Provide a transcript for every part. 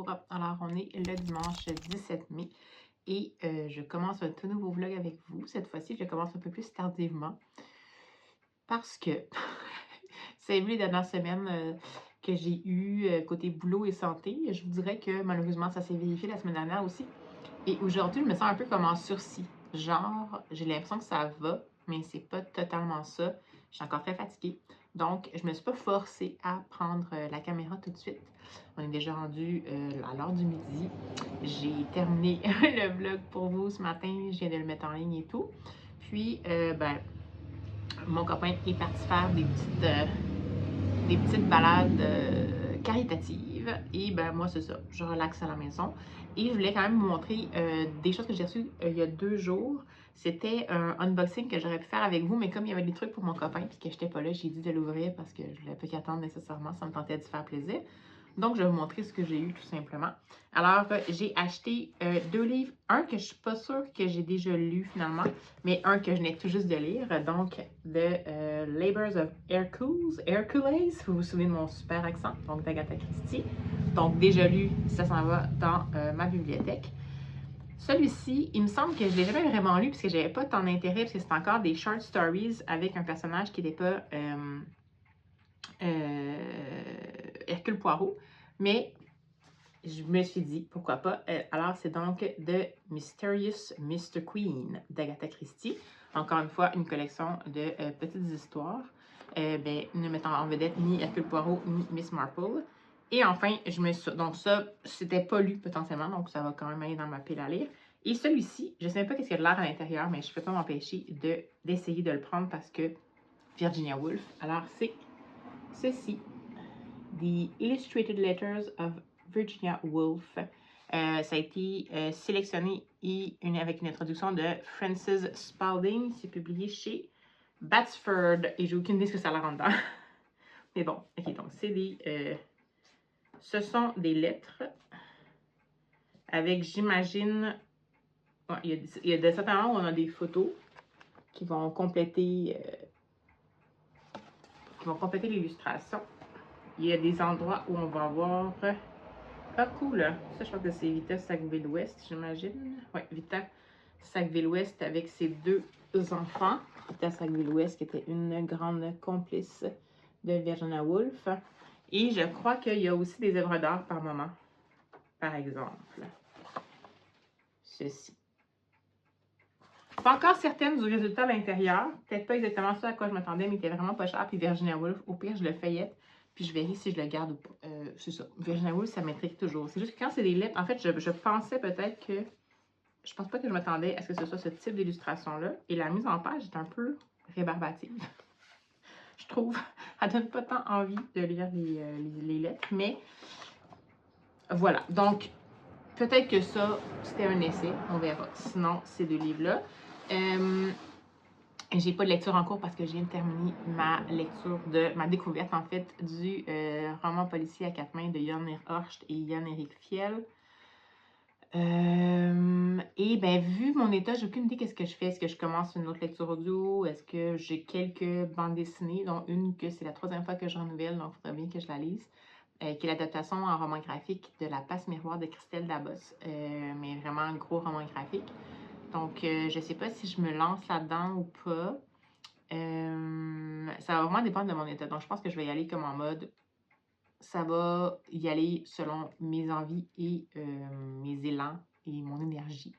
Bonjour! Alors, on est le dimanche 17 mai et je commence un tout nouveau vlog avec vous. Cette fois-ci, je commence un peu plus tardivement parce que c'est vu les dernières semaines que j'ai eu côté boulot et santé. Je vous dirais que malheureusement, ça s'est vérifié la semaine dernière aussi. Et aujourd'hui, je me sens un peu comme en sursis. Genre, j'ai l'impression que ça va, mais c'est pas totalement ça. Je suis encore très fatiguée. Donc, je me suis pas forcée à prendre la caméra tout de suite. On est déjà rendu à l'heure du midi. J'ai terminé le vlog pour vous ce matin. Je viens de le mettre en ligne et tout. Puis, mon copain est parti faire des petites balades caritatives. Et ben moi, c'est ça. Je relaxe à la maison. Et je voulais quand même vous montrer des choses que j'ai reçues il y a 2 jours. C'était un unboxing que j'aurais pu faire avec vous, mais comme il y avait des trucs pour mon copain puis que j'étais pas là, j'ai dit de l'ouvrir parce que je voulais pas qu'il attende nécessairement. Ça me tentait de faire plaisir. Donc, je vais vous montrer ce que j'ai eu tout simplement. Alors, j'ai acheté 2 livres. Un que je suis pas sûre que j'ai déjà lu finalement, mais un que je venais tout juste de lire. Donc, The Labours of Hercules, vous vous souvenez de mon super accent, donc d'Agatha Christie. Donc, déjà lu, ça s'en va dans ma bibliothèque. Celui-ci, il me semble que je ne l'ai jamais vraiment lu parce que j'avais pas tant d'intérêt parce que c'est encore des short stories avec un personnage qui n'était pas Hercule Poirot. Mais je me suis dit, pourquoi pas. Alors, c'est donc The Mysterious Mr. Queen d'Agatha Christie. Encore une fois, une collection de petites histoires. Ne mettant en vedette ni Hercule Poirot ni Miss Marple. Et enfin, donc ça, c'était pas lu potentiellement, donc ça va quand même aller dans ma pile à lire. Et celui-ci, je ne sais pas qu'est-ce qu'il y a de l'air à l'intérieur, mais je ne peux pas m'empêcher d'essayer de le prendre parce que Virginia Woolf. Alors, c'est ceci. The Illustrated Letters of Virginia Woolf. Ça a été sélectionné avec une introduction de Frances Spalding. C'est publié chez Batsford. Et j'ai aucune idée ce que ça a l'air en dedans. Mais bon, ok, donc c'est des... ce sont des lettres avec, j'imagine... Ouais, il y a de certains moments où on a des photos qui vont compléter l'illustration. Il y a des endroits où on va avoir... Ah, cool! Ça, je pense que c'est Vita Sackville-West, j'imagine. Oui, Vita Sackville-West avec ses 2 enfants. Vita Sackville-West qui était une grande complice de Virginia Woolf. Et je crois qu'il y a aussi des œuvres d'art par moment. Par exemple, ceci. Pas encore certaine du résultat à l'intérieur. Peut-être pas exactement ça à quoi je m'attendais, mais il était vraiment pas cher. Puis Virginia Woolf, au pire, je le feuillette. Puis je verrai si je le garde ou pas. C'est ça. Virginia Woolf, ça m'intrigue toujours. C'est juste que quand c'est des lettres, en fait, je pensais peut-être que... Je pense pas que je m'attendais à ce que ce soit ce type d'illustration-là. Et la mise en page est un peu rébarbative. Je trouve. Elle donne pas tant envie de lire les lettres. Mais voilà. Donc, peut-être que ça, c'était un essai. On verra. Sinon, ces 2 livres-là. J'ai pas de lecture en cours parce que je viens de terminer ma découverte en fait du roman policier à 4 mains de Jan Horst et Jan-Erik Fiel. Et bien, vu mon état, j'ai aucune idée qu'est-ce que je fais. Est-ce que je commence une autre lecture audio? Est-ce que j'ai quelques bandes dessinées, dont une que c'est la 3e fois que je renouvelle, donc il faudrait bien que je la lise, qui est l'adaptation en roman graphique de La Passe Miroir de Christelle Dabos, mais vraiment un gros roman graphique. Donc, je ne sais pas si je me lance là-dedans ou pas. Ça va vraiment dépendre de mon état. Donc, je pense que je vais y aller comme en mode... Ça va y aller selon mes envies et mes élans et mon énergie.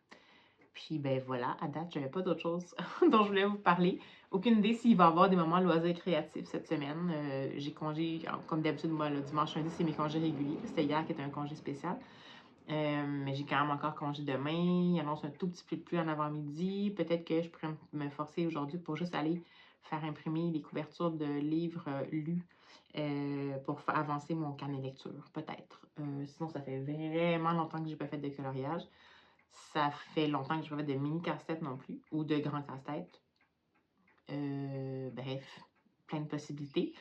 Puis, ben voilà, à date, je n'avais pas d'autre chose dont je voulais vous parler. Aucune idée s'il va y avoir des moments loisirs créatifs cette semaine. J'ai congé, comme d'habitude, moi, le dimanche, lundi, c'est mes congés réguliers. C'était hier qui était un congé spécial. Mais j'ai quand même encore congé demain. Il annonce un tout petit peu de pluie en avant-midi. Peut-être que je pourrais me forcer aujourd'hui pour juste aller faire imprimer les couvertures de livres lus pour avancer mon carnet de lecture, peut-être. Sinon, ça fait vraiment longtemps que j'ai pas fait de coloriage. Ça fait longtemps que je n'ai pas fait de mini casse-tête non plus, ou de grand casse-tête. Bref, plein de possibilités.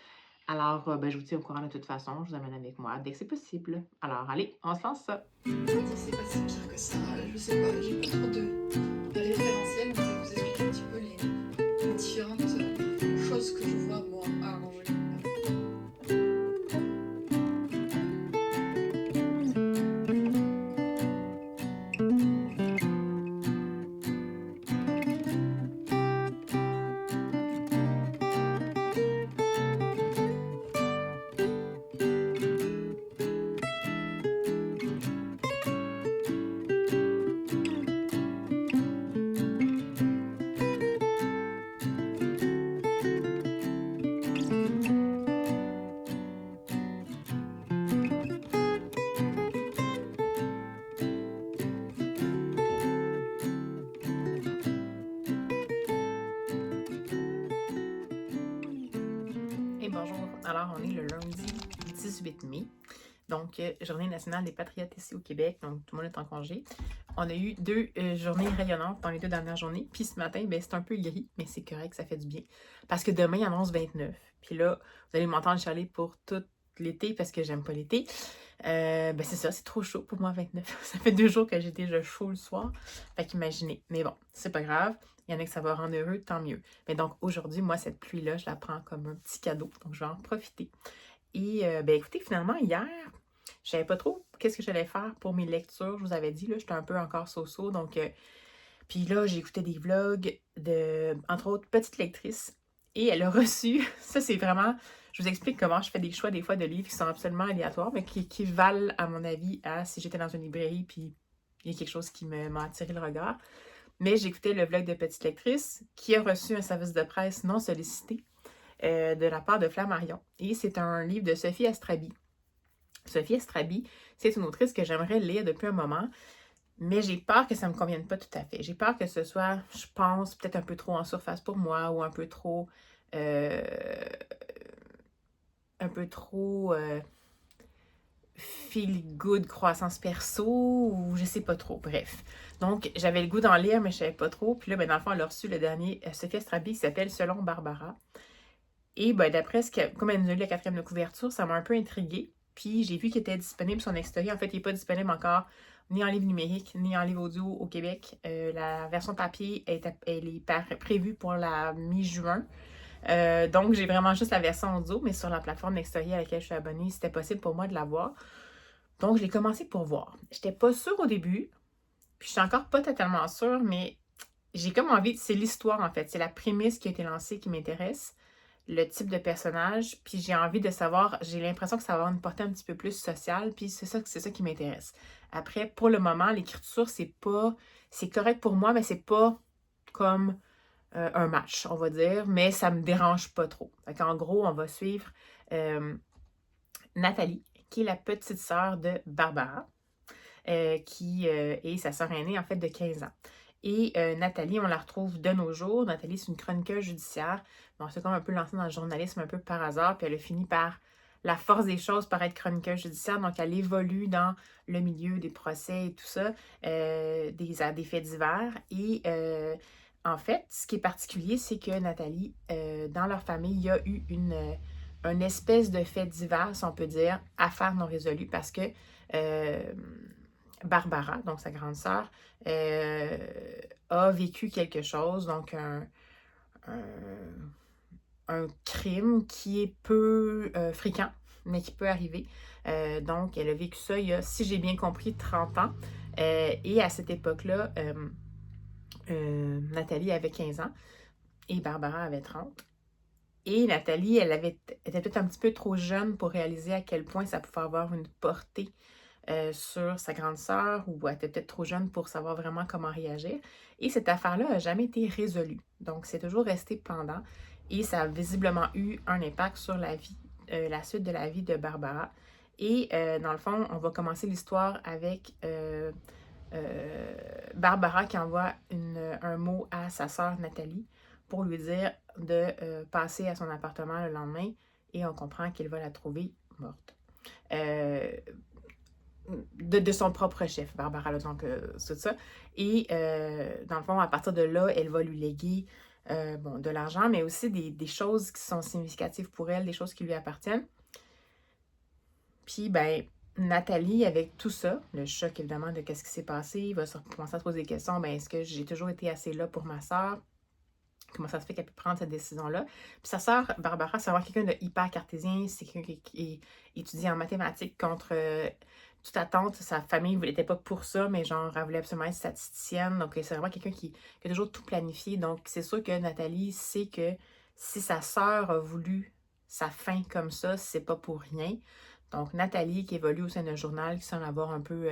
Alors, je vous tiens au courant de toute façon. Je vous amène avec moi dès que c'est possible. Alors, allez, on se lance ça. C'est pas si pire que ça. Je sais pas, j'ai pas trop de référentiel, mais je vais vous expliquer un petit peu les différentes choses que je vois moi à arranger. Alors, on est le lundi 18 mai, donc Journée nationale des patriotes ici au Québec, donc tout le monde est en congé. On a eu 2 journées rayonnantes dans les 2 dernières journées, puis ce matin, ben, c'est un peu gris, mais c'est correct, ça fait du bien. Parce que demain, il annonce 29. Puis là, vous allez m'entendre chialer pour tout l'été parce que j'aime pas l'été. Ben c'est ça, c'est trop chaud pour moi, 29. Ça fait 2 jours que j'ai déjà chaud le soir. Fait qu'imaginez. Mais bon, c'est pas grave. Il y en a que ça va rendre heureux, tant mieux. Mais donc aujourd'hui, moi, cette pluie-là, je la prends comme un petit cadeau. Donc je vais en profiter. Et ben écoutez, finalement, hier, je savais pas trop qu'est-ce que j'allais faire pour mes lectures. Je vous avais dit, là, j'étais un peu encore so-so. Donc, puis là, j'ai écouté des vlogs de, entre autres, Petite Lectrice. Et elle a reçu, ça c'est vraiment, je vous explique comment je fais des choix des fois de livres qui sont absolument aléatoires, mais qui valent, à mon avis, à si j'étais dans une librairie, puis il y a quelque chose qui m'a attiré le regard. Mais j'ai écouté le vlog de Petite Lectrice, qui a reçu un service de presse non sollicité de la part de Flammarion. Et c'est un livre de Sophie Estrabi. Sophie Estrabi, c'est une autrice que j'aimerais lire depuis un moment, mais j'ai peur que ça ne me convienne pas tout à fait. J'ai peur que ce soit, je pense, peut-être un peu trop en surface pour moi ou un peu trop feel good, croissance perso, ou je sais pas trop, bref. Donc, j'avais le goût d'en lire, mais je savais pas trop. Puis là, ben, dans le fond, elle a reçu le dernier Sophie Estrabi qui s'appelle Selon Barbara. Et ben, d'après ce que, comme elle nous a lu la 4e de couverture, ça m'a un peu intriguée. Puis j'ai vu qu'il était disponible son extrait. En fait, il n'est pas disponible encore ni en livre numérique, ni en livre audio au Québec. La version papier, elle est prévue pour la mi-juin. Donc, j'ai vraiment juste la version audio, mais sur la plateforme Nextory à laquelle je suis abonnée, c'était possible pour moi de la voir. Donc, je l'ai commencé pour voir. J'étais pas sûre au début, puis je suis encore pas totalement sûre, mais j'ai comme envie, c'est l'histoire en fait, c'est la prémisse qui a été lancée qui m'intéresse, le type de personnage, puis j'ai envie de savoir, j'ai l'impression que ça va avoir une portée un petit peu plus sociale, puis c'est ça qui m'intéresse. Après, pour le moment, l'écriture, c'est correct pour moi, mais c'est pas comme un match, on va dire, mais ça me dérange pas trop. Fait qu'en gros, on va suivre Nathalie, qui est la petite sœur de Barbara, qui est sa sœur aînée, en fait, de 15 ans. Et Nathalie, on la retrouve de nos jours. Nathalie, c'est une chroniqueuse judiciaire. Bon, c'est comme un peu lancée dans le journalisme un peu par hasard, puis elle a fini par la force des choses par être chroniqueuse judiciaire. Donc, elle évolue dans le milieu des procès et tout ça, des faits divers. Et en fait, ce qui est particulier, c'est que Nathalie, dans leur famille, il y a eu une espèce de fait divers, si on peut dire, affaire non résolue, parce que Barbara, donc sa grande sœur, a vécu quelque chose, donc un crime qui est peu fréquent, mais qui peut arriver. Donc, elle a vécu ça il y a, si j'ai bien compris, 30 ans. Et à cette époque-là, Nathalie avait 15 ans et Barbara avait 30. Et Nathalie, elle était peut-être un petit peu trop jeune pour réaliser à quel point ça pouvait avoir une portée sur sa grande sœur, ou elle était peut-être trop jeune pour savoir vraiment comment réagir. Et cette affaire-là n'a jamais été résolue. Donc, c'est toujours resté pendant. Et ça a visiblement eu un impact sur la vie, la suite de la vie de Barbara. Et dans le fond, on va commencer l'histoire avec Barbara qui envoie un mot à sa sœur Nathalie pour lui dire de passer à son appartement le lendemain, et on comprend qu'il va la trouver morte. De son propre chef, Barbara, là, donc tout ça. Et dans le fond, à partir de là, elle va lui léguer de l'argent, mais aussi des choses qui sont significatives pour elle, des choses qui lui appartiennent. Puis, ben, Nathalie, avec tout ça, le choc évidemment de qu'est-ce qui s'est passé, il va commencer à se poser des questions. Ben, est-ce que j'ai toujours été assez là pour ma sœur? Comment ça se fait qu'elle peut prendre cette décision-là? Puis sa sœur, Barbara, c'est vraiment quelqu'un de hyper cartésien. C'est quelqu'un qui étudie en mathématiques contre toute attente. Sa famille n'était pas pour ça, mais genre, elle voulait absolument être statisticienne. Donc, c'est vraiment quelqu'un qui a toujours tout planifié. Donc, c'est sûr que Nathalie sait que si sa sœur a voulu sa fin comme ça, c'est pas pour rien. Donc, Nathalie, qui évolue au sein d'un journal, qui semble avoir un peu...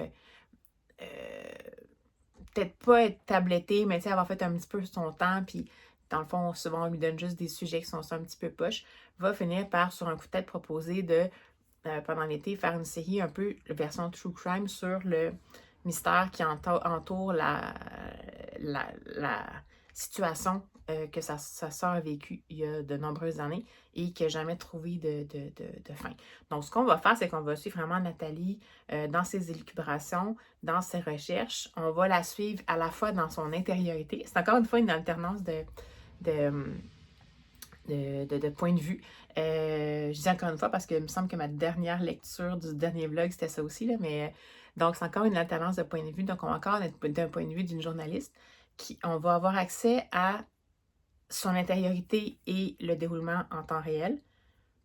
peut-être pas être tablettée, mais tu sais, avoir fait un petit peu son temps, puis dans le fond, souvent, on lui donne juste des sujets qui sont ça un petit peu poches, va finir par, sur un coup de tête, proposer de, pendant l'été, faire une série un peu version true crime sur le mystère qui entoure situation que sa sœur a vécue il y a de nombreuses années et qui n'a jamais trouvé de fin. Donc, ce qu'on va faire, c'est qu'on va suivre vraiment Nathalie dans ses élucubrations, dans ses recherches. On va la suivre à la fois dans son intériorité. C'est encore une fois une alternance de, de point de vue. Je dis encore une fois parce qu'il me semble que ma dernière lecture du dernier vlog, c'était ça aussi, là, mais donc c'est encore une alternance de point de vue. Donc, on va encore être d'un point de vue d'une journaliste on va avoir accès à son intériorité et le déroulement en temps réel,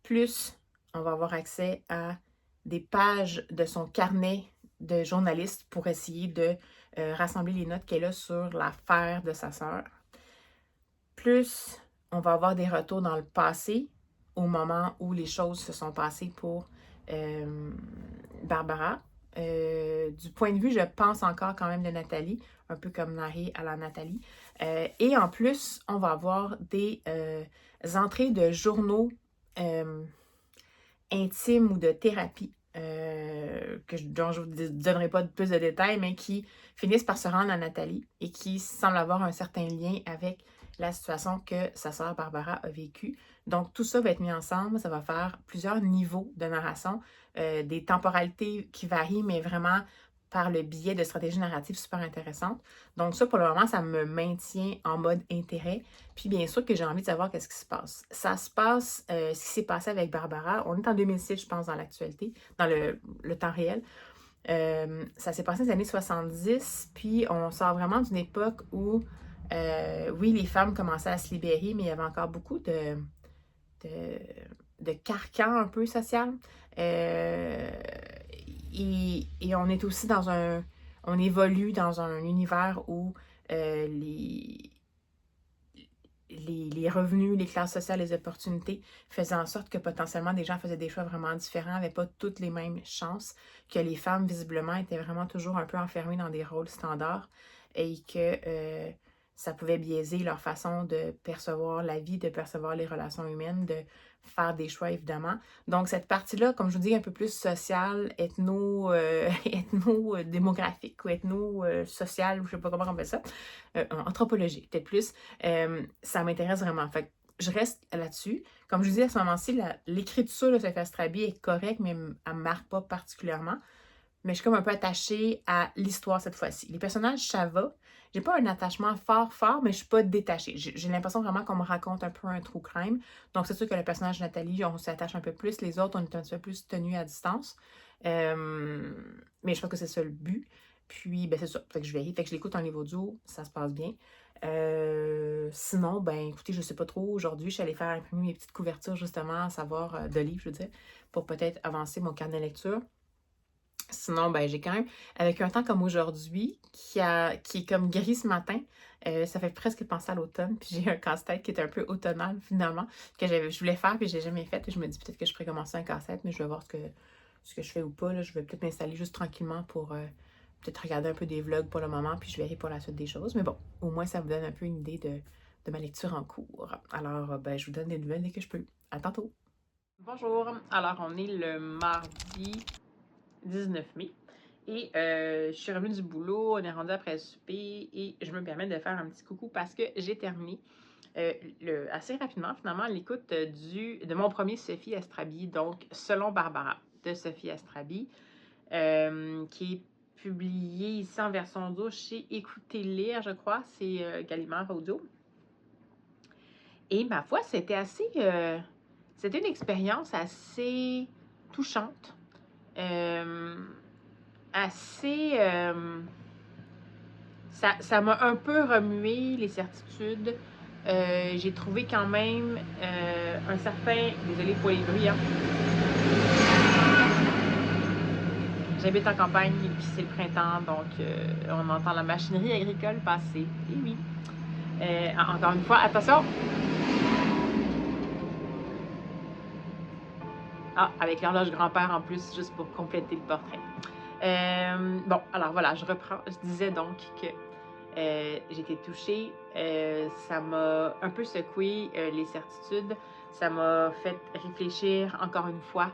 plus on va avoir accès à des pages de son carnet de journaliste pour essayer de rassembler les notes qu'elle a sur l'affaire de sa sœur. Plus on va avoir des retours dans le passé, au moment où les choses se sont passées pour Barbara. Du point de vue, je pense encore quand même de Nathalie, un peu comme Nari à la Nathalie. Et en plus, on va avoir des entrées de journaux intimes ou de thérapie, dont je ne vous donnerai pas plus de détails, mais qui finissent par se rendre à Nathalie et qui semblent avoir un certain lien avec la situation que sa sœur Barbara a vécue. Donc, tout ça va être mis ensemble. Ça va faire plusieurs niveaux de narration, des temporalités qui varient, mais vraiment par le biais de stratégies narratives super intéressantes. Donc, ça, pour le moment, ça me maintient en mode intérêt. Puis, bien sûr que j'ai envie de savoir qu'est-ce qui se passe. Ça se passe, ce qui s'est passé avec Barbara. On est en 2006, je pense, dans l'actualité, dans le temps réel. Ça s'est passé dans les années 70, puis on sort vraiment d'une époque où, oui, les femmes commençaient à se libérer, mais il y avait encore beaucoup de carcan un peu social. Et on est aussi dans un... On évolue dans un univers où les revenus, les classes sociales, les opportunités faisaient en sorte que potentiellement des gens faisaient des choix vraiment différents, n'avaient pas toutes les mêmes chances, que les femmes, visiblement, étaient vraiment toujours un peu enfermées dans des rôles standards et que ça pouvait biaiser leur façon de percevoir la vie, de percevoir les relations humaines, de faire des choix, évidemment. Donc, cette partie-là, comme je vous dis, un peu plus sociale, ethno-démographique ou ethno-sociale, je ne sais pas comment on appelle ça, anthropologique, peut-être plus, ça m'intéresse vraiment. Fait que je reste là-dessus. Comme je vous dis, à ce moment-ci, l'écriture de Sophia Strabi est correcte, mais elle ne me marque pas particulièrement. Mais je suis comme un peu attachée à l'histoire cette fois-ci. Les personnages, ça va. J'ai pas un attachement fort, mais je suis pas détachée. J'ai l'impression vraiment qu'on me raconte un peu un true crime. Donc, c'est sûr que le personnage de Nathalie, on s'attache un peu plus. Les autres, on est un petit peu plus tenus à distance. Mais je pense que c'est ça le but. Puis, ben c'est ça. Fait que je vérifie. Fait que je l'écoute en livre audio. Ça se passe bien. Sinon, ben écoutez, je sais pas trop. Aujourd'hui, je suis allée faire imprimer mes petites couvertures, justement, à savoir de livres, je veux dire, pour peut-être avancer mon carnet de lecture. Sinon, ben, j'ai quand même, avec un temps comme aujourd'hui, qui est comme gris ce matin, ça fait presque penser à l'automne. Puis j'ai un casse-tête qui est un peu automnal, finalement, que je voulais faire, puis j'ai jamais fait. Et je me dis peut-être que je pourrais commencer un casse-tête, mais je vais voir ce que je fais ou pas. Là. Je vais peut-être m'installer juste tranquillement pour peut-être regarder un peu des vlogs pour le moment, puis je verrai pour la suite des choses. Mais bon, au moins, ça vous donne un peu une idée de ma lecture en cours. Alors, ben, je vous donne des nouvelles dès que je peux. À tantôt! Bonjour! Alors, on est le mardi 19 mai. Et je suis revenue du boulot, on est rendu après le souper et je me permets de faire un petit coucou parce que j'ai terminé assez rapidement, finalement, l'écoute de mon premier Sophie Astrabi, donc Selon Barbara, de Sophie Astrabi, qui est publié ici en version audio chez Écoutez Lire, je crois, c'est Gallimard Audio. Et ma foi, c'était une expérience assez touchante. Ça m'a un peu remué les certitudes. J'ai trouvé quand même un certain... Désolée pour les bruits, hein. J'habite en campagne et puis c'est le printemps, donc on entend la machinerie agricole passer. Et oui. Encore une fois, attention! Ah, avec l'horloge grand-père en plus, juste pour compléter le portrait. Bon, alors voilà, je reprends. Je disais donc que j'étais touchée. Ça m'a un peu secoué les certitudes. Ça m'a fait réfléchir encore une fois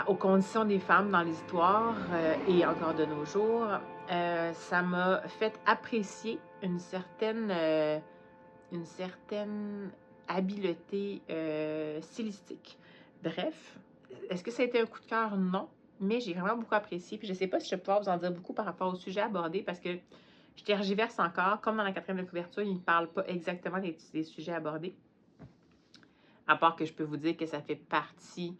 aux conditions des femmes dans l'histoire et encore de nos jours. Ça m'a fait apprécier une certaine habileté stylistique. Bref, est-ce que ça a été un coup de cœur? Non, mais j'ai vraiment beaucoup apprécié. Puis je ne sais pas si je vais pouvoir vous en dire beaucoup par rapport au sujet abordé parce que je tergiverse encore. Comme dans la 4e de couverture, il ne parle pas exactement des sujets abordés. À part que je peux vous dire que ça fait partie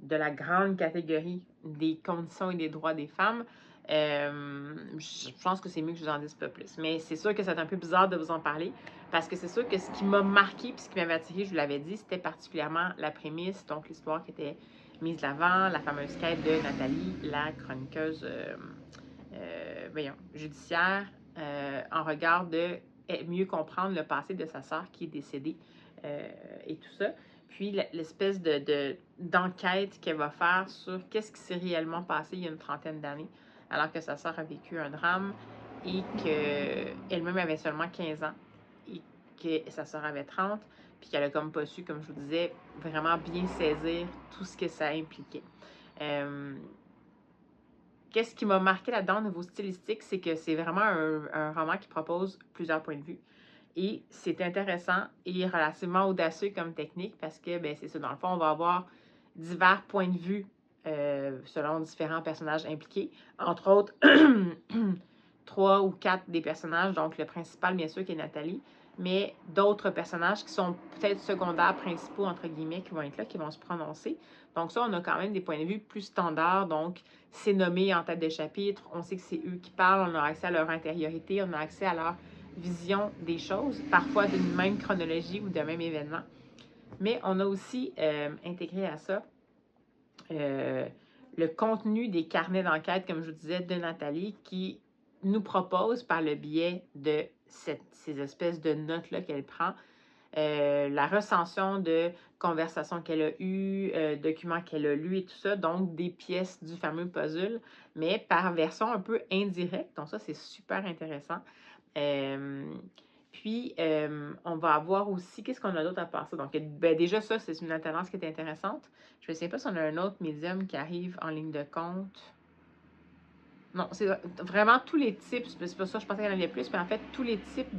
de la grande catégorie des conditions et des droits des femmes. Je pense que c'est mieux que je vous en dise pas plus. Mais c'est sûr que c'est un peu bizarre de vous en parler parce que c'est sûr que ce qui m'a marqué et ce qui m'avait attiré, je vous l'avais dit, c'était particulièrement la prémisse, donc l'histoire qui était mise de l'avant, la fameuse quête de Nathalie, la chroniqueuse judiciaire, en regard de mieux comprendre le passé de sa sœur qui est décédée et tout ça. Puis l'espèce d'enquête qu'elle va faire sur qu'est-ce qui s'est réellement passé il y a une 30aine d'années, alors que sa sœur a vécu un drame et qu'elle-même avait seulement 15 ans et que sa sœur avait 30, puis qu'elle a comme pas su, comme je vous disais, vraiment bien saisir tout ce que ça impliquait. Qu'est-ce qui m'a marqué là-dedans au niveau stylistique, c'est que c'est vraiment un roman qui propose plusieurs points de vue. Et c'est intéressant et relativement audacieux comme technique parce que, ben, c'est ça, dans le fond, on va avoir divers points de vue selon différents personnages impliqués. Entre autres, 3 ou 4 des personnages, donc le principal, bien sûr, qui est Nathalie, mais d'autres personnages qui sont peut-être secondaires, principaux, entre guillemets, qui vont être là, qui vont se prononcer. Donc ça, on a quand même des points de vue plus standards, donc c'est nommé en tête de chapitre, on sait que c'est eux qui parlent, on a accès à leur intériorité, on a accès à leur vision des choses, parfois d'une même chronologie ou d'un même événement. Mais on a aussi intégré à ça le contenu des carnets d'enquête, comme je vous disais, de Nathalie, qui nous propose par le biais de ces espèces de notes-là qu'elle prend, la recension de conversations qu'elle a eues, documents qu'elle a lus et tout ça, donc des pièces du fameux puzzle, mais par version un peu indirecte. Donc ça, c'est super intéressant. Puis, on va avoir aussi, qu'est-ce qu'on a d'autre à part ça? Donc, ben, déjà, ça, c'est une alternance qui est intéressante. Je ne sais pas si on a un autre médium qui arrive en ligne de compte. Non, c'est vraiment tous les types, c'est pas ça je pensais qu'il y en avait plus, mais en fait, tous les types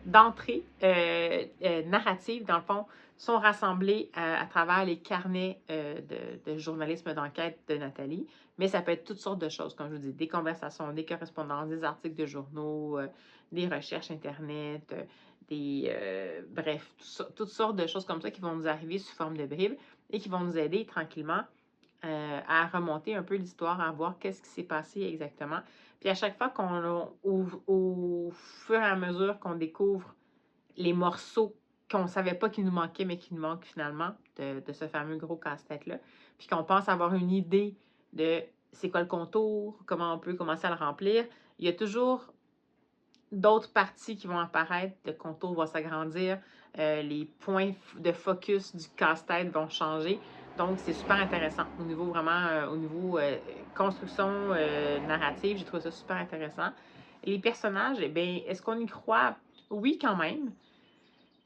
d'entrées narratives, dans le fond, sont rassemblés à travers les carnets de journalisme d'enquête de Nathalie. Mais ça peut être toutes sortes de choses, comme je vous dis, des conversations, des correspondances, des articles de journaux, des recherches Internet, bref, toutes sortes de choses comme ça qui vont nous arriver sous forme de bribes et qui vont nous aider tranquillement à remonter un peu l'histoire, à voir qu'est-ce qui s'est passé exactement. Puis à chaque fois au fur et à mesure qu'on découvre les morceaux qu'on ne savait pas qu'il nous manquaient, mais qui nous manquent finalement de ce fameux gros casse-tête-là, puis qu'on pense avoir une idée de c'est quoi le contour, comment on peut commencer à le remplir, il y a toujours d'autres parties qui vont apparaître, le contour va s'agrandir, les points de focus du casse-tête vont changer. Donc, c'est super intéressant au niveau vraiment, au niveau construction narrative, j'ai trouvé ça super intéressant. Les personnages, eh bien, est-ce qu'on y croit? Oui, quand même.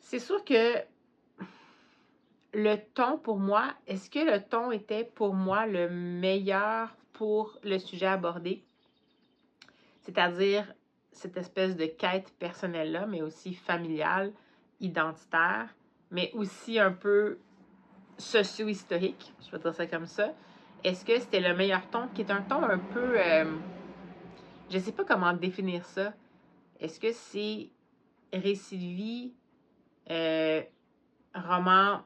C'est sûr que le ton pour moi, est-ce que le ton était pour moi le meilleur pour le sujet abordé? C'est-à-dire cette espèce de quête personnelle-là, mais aussi familiale, identitaire, mais aussi un peu socio-historique, je vais dire ça comme ça. Est-ce que c'était le meilleur ton, qui est un ton un peu... je ne sais pas comment définir ça. Est-ce que c'est récit de vie, roman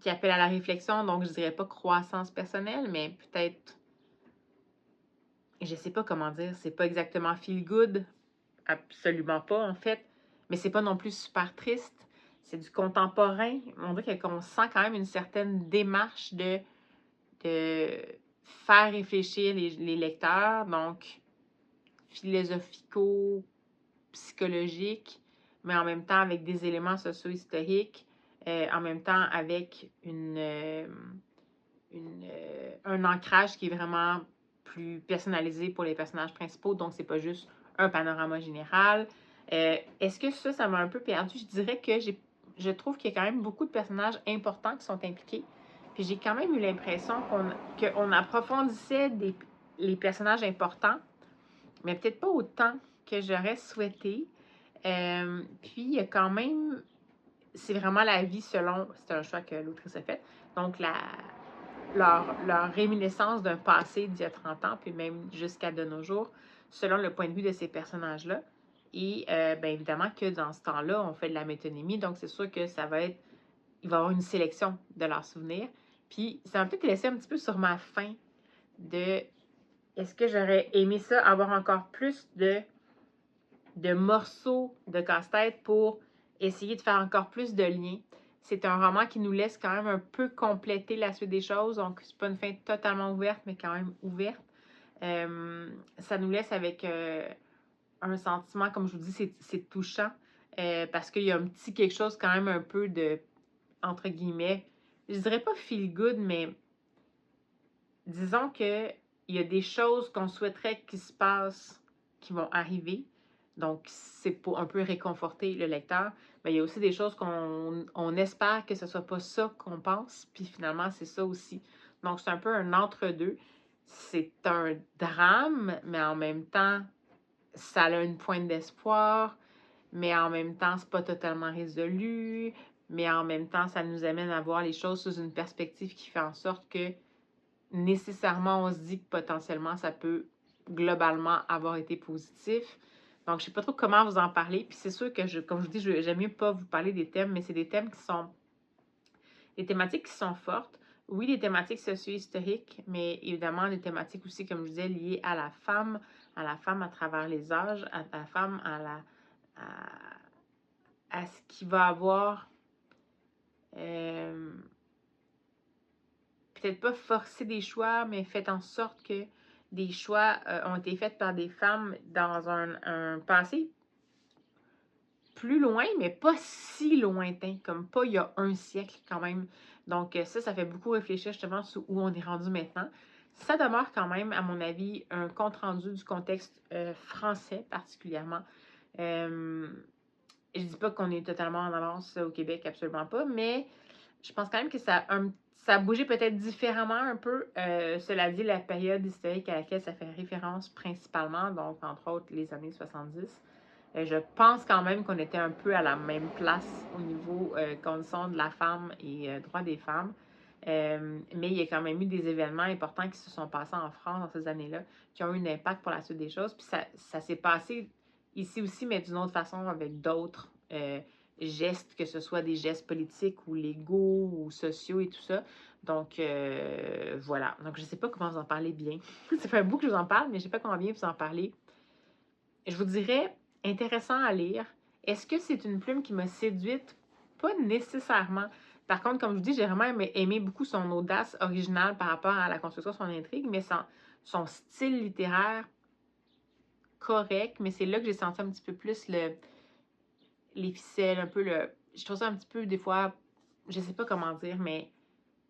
qui appelle à la réflexion, donc je dirais pas croissance personnelle, mais peut-être... Je sais pas comment dire, c'est pas exactement feel good, absolument pas en fait, mais c'est pas non plus super triste, c'est du contemporain. On dirait qu'on sent quand même une certaine démarche de faire réfléchir les lecteurs, donc philosophico-psychologique, mais en même temps avec des éléments socio-historiques, en même temps avec un ancrage qui est vraiment plus personnalisé pour les personnages principaux, donc c'est pas juste un panorama général. Est-ce que ça m'a un peu perdu? Je dirais que je trouve qu'il y a quand même beaucoup de personnages importants qui sont impliqués. Puis j'ai quand même eu l'impression qu'on approfondissait les personnages importants, mais peut-être pas autant que j'aurais souhaité. Puis, il y a quand même, c'est vraiment la vie selon, c'est un choix que l'autrice a fait, donc leur réminiscence d'un passé d'il y a 30 ans, puis même jusqu'à de nos jours, selon le point de vue de ces personnages-là. Et bien évidemment que dans ce temps-là, on fait de la métonymie, donc c'est sûr que ça va être, il va y avoir une sélection de leurs souvenirs. Puis ça m'a peut-être laissé un petit peu sur ma faim de, est-ce que j'aurais aimé ça, avoir encore plus de morceaux de casse-tête pour essayer de faire encore plus de liens. C'est un roman qui nous laisse quand même un peu compléter la suite des choses, donc c'est pas une fin totalement ouverte, mais quand même ouverte. Ça nous laisse avec un sentiment, comme je vous dis, c'est touchant, parce qu'il y a un petit quelque chose quand même un peu de, entre guillemets, je dirais pas feel good, mais disons que il y a des choses qu'on souhaiterait qui se passent, qui vont arriver. Donc, c'est pour un peu réconforter le lecteur. Mais il y a aussi des choses qu'on espère que ce ne soit pas ça qu'on pense. Puis finalement, c'est ça aussi. Donc, c'est un peu un entre-deux. C'est un drame, mais en même temps, ça a une pointe d'espoir. Mais en même temps, c'est pas totalement résolu. Mais en même temps, ça nous amène à voir les choses sous une perspective qui fait en sorte que nécessairement, on se dit que potentiellement, ça peut globalement avoir été positif. Donc, je ne sais pas trop comment vous en parler. Puis c'est sûr que, comme je vous dis, j'aime mieux pas vous parler des thèmes, mais c'est des thèmes qui sont, des thématiques qui sont fortes. Oui, des thématiques socio-historiques, mais évidemment des thématiques aussi, comme je disais, liées à la femme à travers les âges, à la femme, à ce qui va avoir... peut-être pas forcer des choix, mais fait en sorte que des choix ont été faits par des femmes dans un passé plus loin, mais pas si lointain, comme pas il y a un siècle quand même. Donc ça fait beaucoup réfléchir justement sur où on est rendu maintenant. Ça demeure quand même, à mon avis, un compte-rendu du contexte français particulièrement. Je dis pas qu'on est totalement en avance au Québec, absolument pas, mais je pense quand même que ça a bougé peut-être différemment un peu. Cela dit, la période historique à laquelle ça fait référence principalement, donc entre autres les années 70, je pense quand même qu'on était un peu à la même place au niveau conditions de la femme et droits des femmes. Mais il y a quand même eu des événements importants qui se sont passés en France dans ces années-là, qui ont eu un impact pour la suite des choses. Puis ça s'est passé ici aussi, mais d'une autre façon avec d'autres gestes, que ce soit des gestes politiques ou légaux ou sociaux et tout ça. Donc, voilà. Donc, je ne sais pas comment vous en parler bien. Ça fait un bout que je vous en parle, mais je ne sais pas comment bien vous en parler. Je vous dirais, intéressant à lire. Est-ce que c'est une plume qui m'a séduite? Pas nécessairement. Par contre, comme je vous dis, j'ai vraiment aimé beaucoup son audace originale par rapport à la construction de son intrigue, mais son style littéraire correct, mais c'est là que j'ai senti un petit peu plus les ficelles, un peu je trouve ça un petit peu, des fois, je sais pas comment dire, mais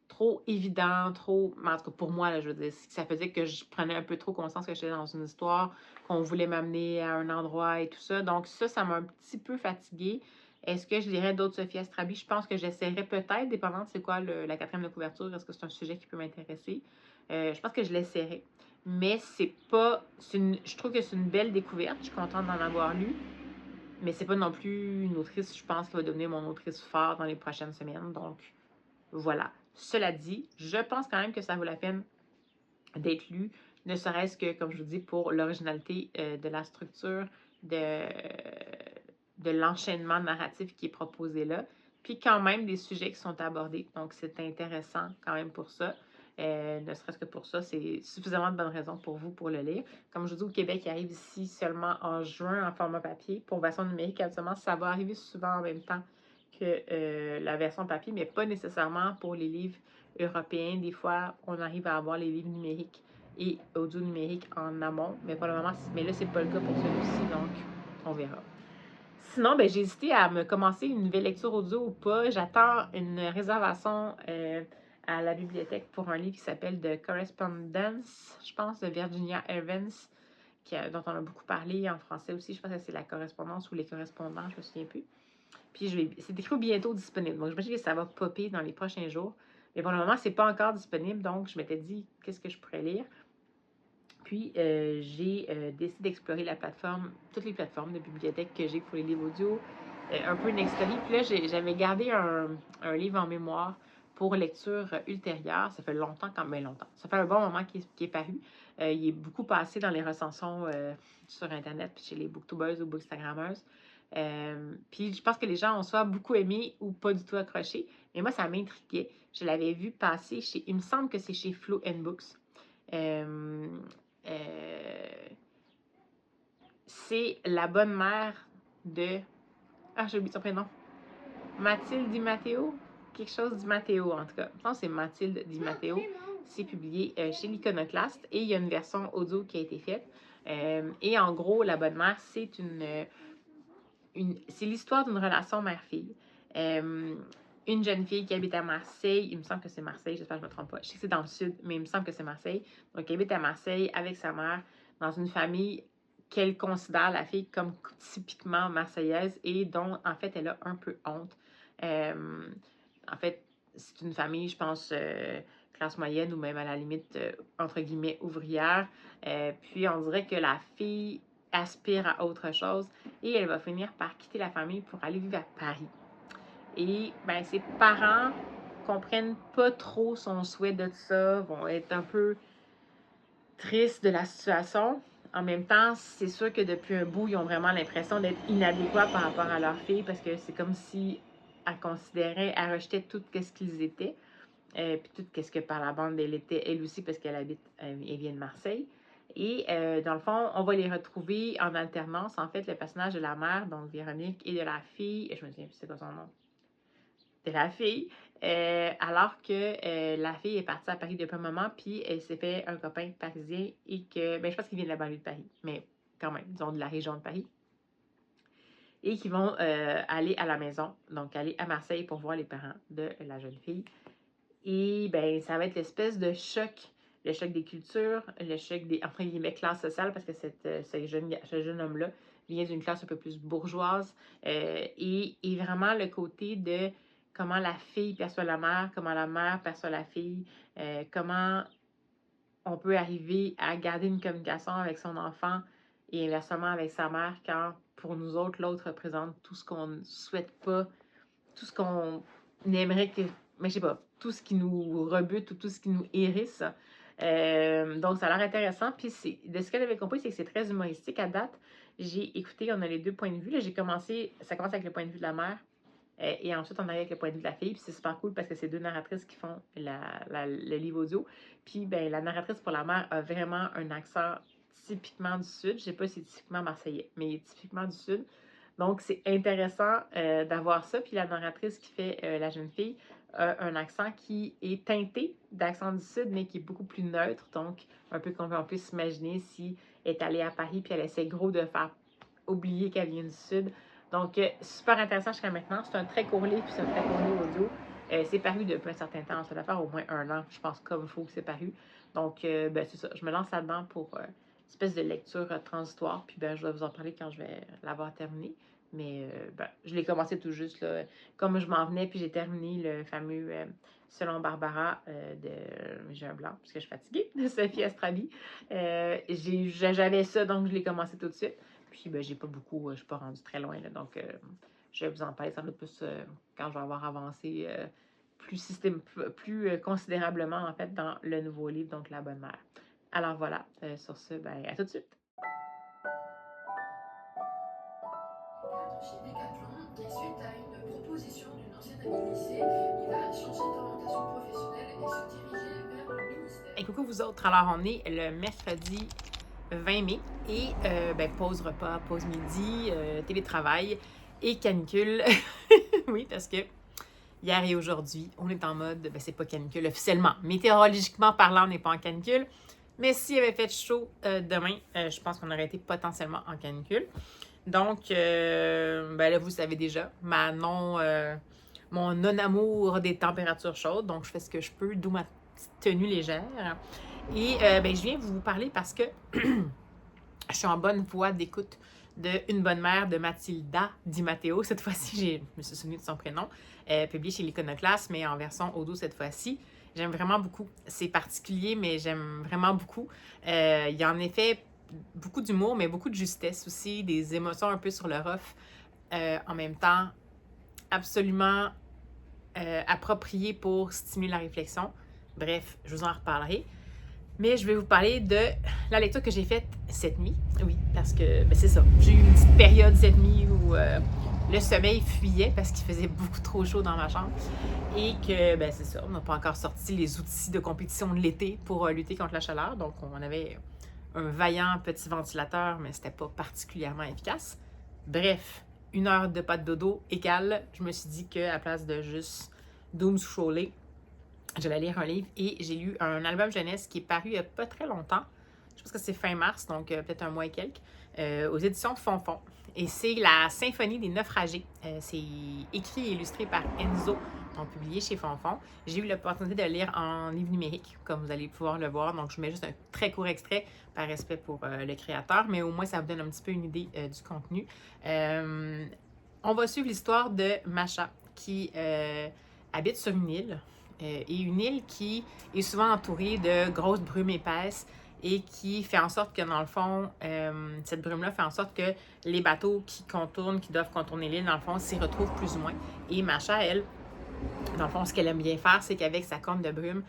trop évident, trop... En tout cas, pour moi, là, je veux dire, ça faisait que je prenais un peu trop conscience que j'étais dans une histoire, qu'on voulait m'amener à un endroit et tout ça. Donc ça m'a un petit peu fatiguée. Est-ce que je lirais d'autres Sophie Astrabi? Je pense que j'essaierais peut-être, dépendant de c'est quoi la quatrième de couverture, est-ce que c'est un sujet qui peut m'intéresser? Je pense que je l'essaierais. Mais c'est pas... je trouve que c'est une belle découverte. Je suis contente d'en avoir lu. Mais c'est pas non plus une autrice, je pense, qui va devenir mon autrice phare dans les prochaines semaines. Donc, voilà. Cela dit, je pense quand même que ça vaut la peine d'être lu, ne serait-ce que, comme je vous dis, pour l'originalité de la structure, de l'enchaînement narratif qui est proposé là, puis quand même des sujets qui sont abordés. Donc, c'est intéressant quand même pour ça. Ne serait-ce que pour ça, c'est suffisamment de bonnes raisons pour vous pour le lire. Comme je vous dis, au Québec, il arrive ici seulement en juin en format papier. Pour version numérique, absolument, ça va arriver souvent en même temps que la version papier, mais pas nécessairement pour les livres européens. Des fois, on arrive à avoir les livres numériques et audio numériques en amont, mais pour le moment, mais là, c'est pas le cas pour celui-ci, donc on verra. Sinon, ben, j'ai hésité à me commencer une nouvelle lecture audio ou pas. J'attends une réservation à la bibliothèque pour un livre qui s'appelle The Correspondence, je pense, de Virginia Evans, dont on a beaucoup parlé en français aussi. Je pense que c'est la correspondance ou les correspondants, je me souviens plus. Puis c'est écrit bientôt disponible. Donc, j'imagine que ça va popper dans les prochains jours. Mais pour le moment, c'est pas encore disponible. Donc, je m'étais dit, qu'est-ce que je pourrais lire? Puis, j'ai décidé d'explorer la plateforme, toutes les plateformes de bibliothèque que j'ai pour les livres audio, un peu Nextory. Puis là, j'avais gardé un livre en mémoire pour lecture ultérieure. Ça fait longtemps, quand même longtemps. Ça fait un bon moment qu'il est paru. Il est beaucoup passé dans les recensions sur Internet, puis chez les booktubeuses ou bookstagrammeuses. Puis je pense que les gens ont soit beaucoup aimé ou pas du tout accroché. Mais moi, ça m'intriguait. Je l'avais vu passer chez... Il me semble que c'est chez Flow & Books. C'est la bonne mère de... Ah, j'ai oublié son prénom. Mathilde Di Matteo? Quelque chose Di Matteo, en tout cas. Je pense que c'est Mathilde Di Matteo. C'est publié chez l'Iconoclaste et il y a une version audio qui a été faite. Et en gros, la bonne mère, c'est c'est l'histoire d'une relation mère-fille. Une jeune fille qui habite à Marseille, il me semble que c'est Marseille, j'espère que je ne me trompe pas. Je sais que c'est dans le sud, mais il me semble que c'est Marseille. Donc, elle habite à Marseille avec sa mère dans une famille qu'elle considère la fille comme typiquement marseillaise et dont, en fait, elle a un peu honte. En fait, c'est une famille, je pense, classe moyenne ou même à la limite, entre guillemets, ouvrière. Puis, on dirait que la fille aspire à autre chose et elle va finir par quitter la famille pour aller vivre à Paris. Et ben, ses parents comprennent pas trop son souhait de ça, vont être un peu tristes de la situation. En même temps, c'est sûr que depuis un bout, ils ont vraiment l'impression d'être inadéquats par rapport à leur fille parce que c'est comme si elle considérait, elle rejetait tout ce qu'ils étaient. Puis tout ce que par la bande elle était, elle aussi, parce qu'elle habite, elle vient de Marseille. Et dans le fond, on va les retrouver en alternance. En fait, le personnage de la mère, donc Véronique, et de la fille, je me souviens plus c'est quoi son nom, de la fille, alors que la fille est partie à Paris depuis un moment, puis elle s'est fait un copain parisien et que, ben je pense qu'il vient de la banlieue de Paris, mais quand même, disons de la région de Paris. Et qui vont aller à la maison, donc aller à Marseille pour voir les parents de la jeune fille. Et ben ça va être l'espèce de choc, le choc des cultures, le choc des, entre guillemets, classes sociales, parce que ce jeune homme-là vient d'une classe un peu plus bourgeoise, et vraiment le côté de comment la fille perçoit la mère, comment la mère perçoit la fille, comment on peut arriver à garder une communication avec son enfant et inversement avec sa mère quand, pour nous autres, l'autre représente tout ce qu'on ne souhaite pas, tout ce qu'on aimerait que... Mais je sais pas, tout ce qui nous rebute ou tout ce qui nous hérisse. Donc, ça a l'air intéressant. Puis, de ce qu'elle avait compris, c'est que c'est très humoristique à date. J'ai écouté, on a les deux points de vue. Là, ça commence avec le point de vue de la mère. Et ensuite, on arrive avec le point de vue de la fille. Puis, c'est super cool parce que c'est deux narratrices qui font le livre audio. Puis, ben, la narratrice pour la mère a vraiment un accent typiquement du Sud. Je sais pas si c'est typiquement marseillais, mais typiquement du Sud. Donc, c'est intéressant d'avoir ça. Puis la narratrice qui fait la jeune fille a un accent qui est teinté d'accent du Sud, mais qui est beaucoup plus neutre. Donc, un peu comme on peut s'imaginer si elle est allée à Paris puis elle essaie gros de faire oublier qu'elle vient du Sud. Donc, super intéressant jusqu'à maintenant. C'est un très court livre, puis c'est un très court livre audio. C'est paru depuis un certain temps. Ça doit faire au moins 1 an, je pense, comme il faut que c'est paru. Donc, ben, c'est ça. Je me lance là-dedans pour une espèce de lecture transitoire. Puis, ben, je vais vous en parler quand je vais l'avoir terminé. Mais ben, je l'ai commencé tout juste, là, comme je m'en venais, puis j'ai terminé le fameux Selon Barbara de J'ai un blanc, parce que je suis fatiguée, de Sophie Astrabi. J'avais ça, donc je l'ai commencé tout de suite. Puis ben, j'ai pas beaucoup, je suis pas rendue très loin, là, donc je vais vous en parler sans doute plus quand je vais avoir avancé plus considérablement, en fait, dans le nouveau livre, donc La Bonne Mère. Alors voilà, sur ce, ben, à tout de suite. Chez Decathlon, et suite à une proposition d'une ancienne amie de lycée, il a changé d'orientation professionnelle et se diriger vers le ministère. Et coucou vous autres, alors on est le mercredi 20 mai et ben, pause repas, pause midi, télétravail et canicule. Oui, parce que hier et aujourd'hui, on est en mode, ben c'est pas canicule officiellement. Météorologiquement parlant, on n'est pas en canicule. Mais s'il avait fait chaud demain, je pense qu'on aurait été potentiellement en canicule. Donc, ben là, vous savez déjà, mon non-amour des températures chaudes. Donc, je fais ce que je peux, d'où ma petite tenue légère. Et ben, je viens vous parler parce que je suis en bonne voie d'écoute de Une bonne mère de Mathilda Di Matteo. Cette fois-ci, je me suis souvenue de son prénom. Publié chez l'Iconoclaste, mais en version audio cette fois-ci. J'aime vraiment beaucoup. C'est particulier, mais j'aime vraiment beaucoup. Il y a en effet beaucoup d'humour, mais beaucoup de justesse aussi, des émotions un peu sur le rough. En même temps, absolument approprié pour stimuler la réflexion. Bref, je vous en reparlerai. Mais je vais vous parler de la lecture que j'ai faite cette nuit. Oui, parce que c'est ça. J'ai eu une petite période cette nuit où le sommeil fuyait parce qu'il faisait beaucoup trop chaud dans ma chambre. Et que, c'est ça, on n'a pas encore sorti les outils de compétition de l'été pour lutter contre la chaleur. Donc, on avait un vaillant petit ventilateur, mais c'était pas particulièrement efficace. Bref, 1 heure de pas de dodo égale, je me suis dit qu'à la place de juste doom scroller, j'allais lire un livre et j'ai lu un album jeunesse qui est paru il n'y a pas très longtemps. Je pense que c'est fin mars, donc peut-être un mois et quelques, aux éditions Fonfon. Et c'est la Symphonie des Naufragés. C'est écrit et illustré par Enzo, donc publié chez Fonfon. J'ai eu l'opportunité de le lire en livre numérique, comme vous allez pouvoir le voir. Donc, je mets juste un très court extrait par respect pour le créateur, mais au moins, ça vous donne un petit peu une idée du contenu. On va suivre l'histoire de Masha, qui habite sur une île. Et une île qui est souvent entourée de grosses brumes épaisses et qui fait en sorte que, dans le fond, cette brume-là fait en sorte que les bateaux qui contournent, qui doivent contourner l'île, dans le fond, s'y retrouvent plus ou moins. Et Masha, elle, dans le fond, ce qu'elle aime bien faire, c'est qu'avec sa corne de brume,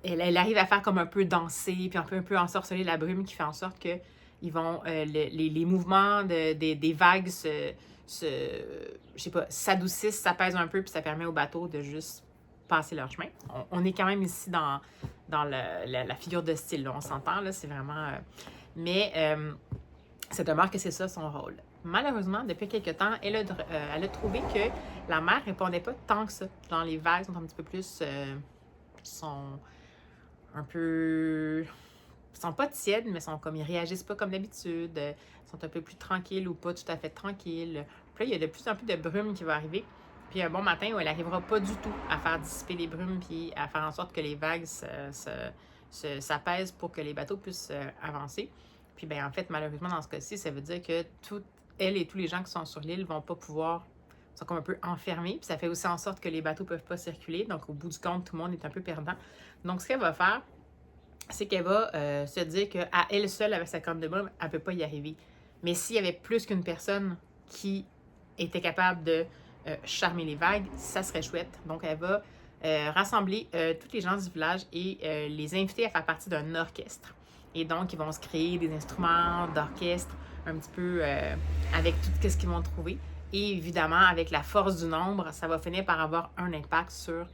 elle arrive à faire comme un peu danser, puis un peu ensorceler la brume, qui fait en sorte que ils vont, les mouvements des vagues s'adoucissent, s'apaisent un peu, puis ça permet au bateau de juste passer leur chemin. On est quand même ici dans la figure de style, là, on s'entend, là, c'est vraiment... ça demeure que c'est ça son rôle. Malheureusement, depuis quelques temps, elle a trouvé que la mer ne répondait pas tant que ça. Genre, les vagues sont un petit peu plus... sont un peu... sont pas tièdes, mais sont comme... Ils réagissent pas comme d'habitude. Sont un peu plus tranquilles ou pas tout à fait tranquilles. Puis là, il y a de plus en plus de brume qui va arriver. Puis un bon matin où elle n'arrivera pas du tout à faire dissiper les brumes puis à faire en sorte que les vagues s'apaisent pour que les bateaux puissent avancer. Puis en fait, malheureusement, dans ce cas-ci, ça veut dire que elle et tous les gens qui sont sur l'île vont pas pouvoir, sont comme un peu enfermés. Puis ça fait aussi en sorte que les bateaux peuvent pas circuler. Donc au bout du compte, tout le monde est un peu perdant. Donc ce qu'elle va faire, c'est qu'elle va se dire qu'à elle seule, avec sa corne de brume, elle peut pas y arriver. Mais s'il y avait plus qu'une personne qui était capable de charmer les vagues, ça serait chouette. Donc, elle va rassembler tous les gens du village et les inviter à faire partie d'un orchestre. Et donc, ils vont se créer des instruments d'orchestre un petit peu avec tout ce qu'ils vont trouver. Et évidemment, avec la force du nombre, ça va finir par avoir un impact sur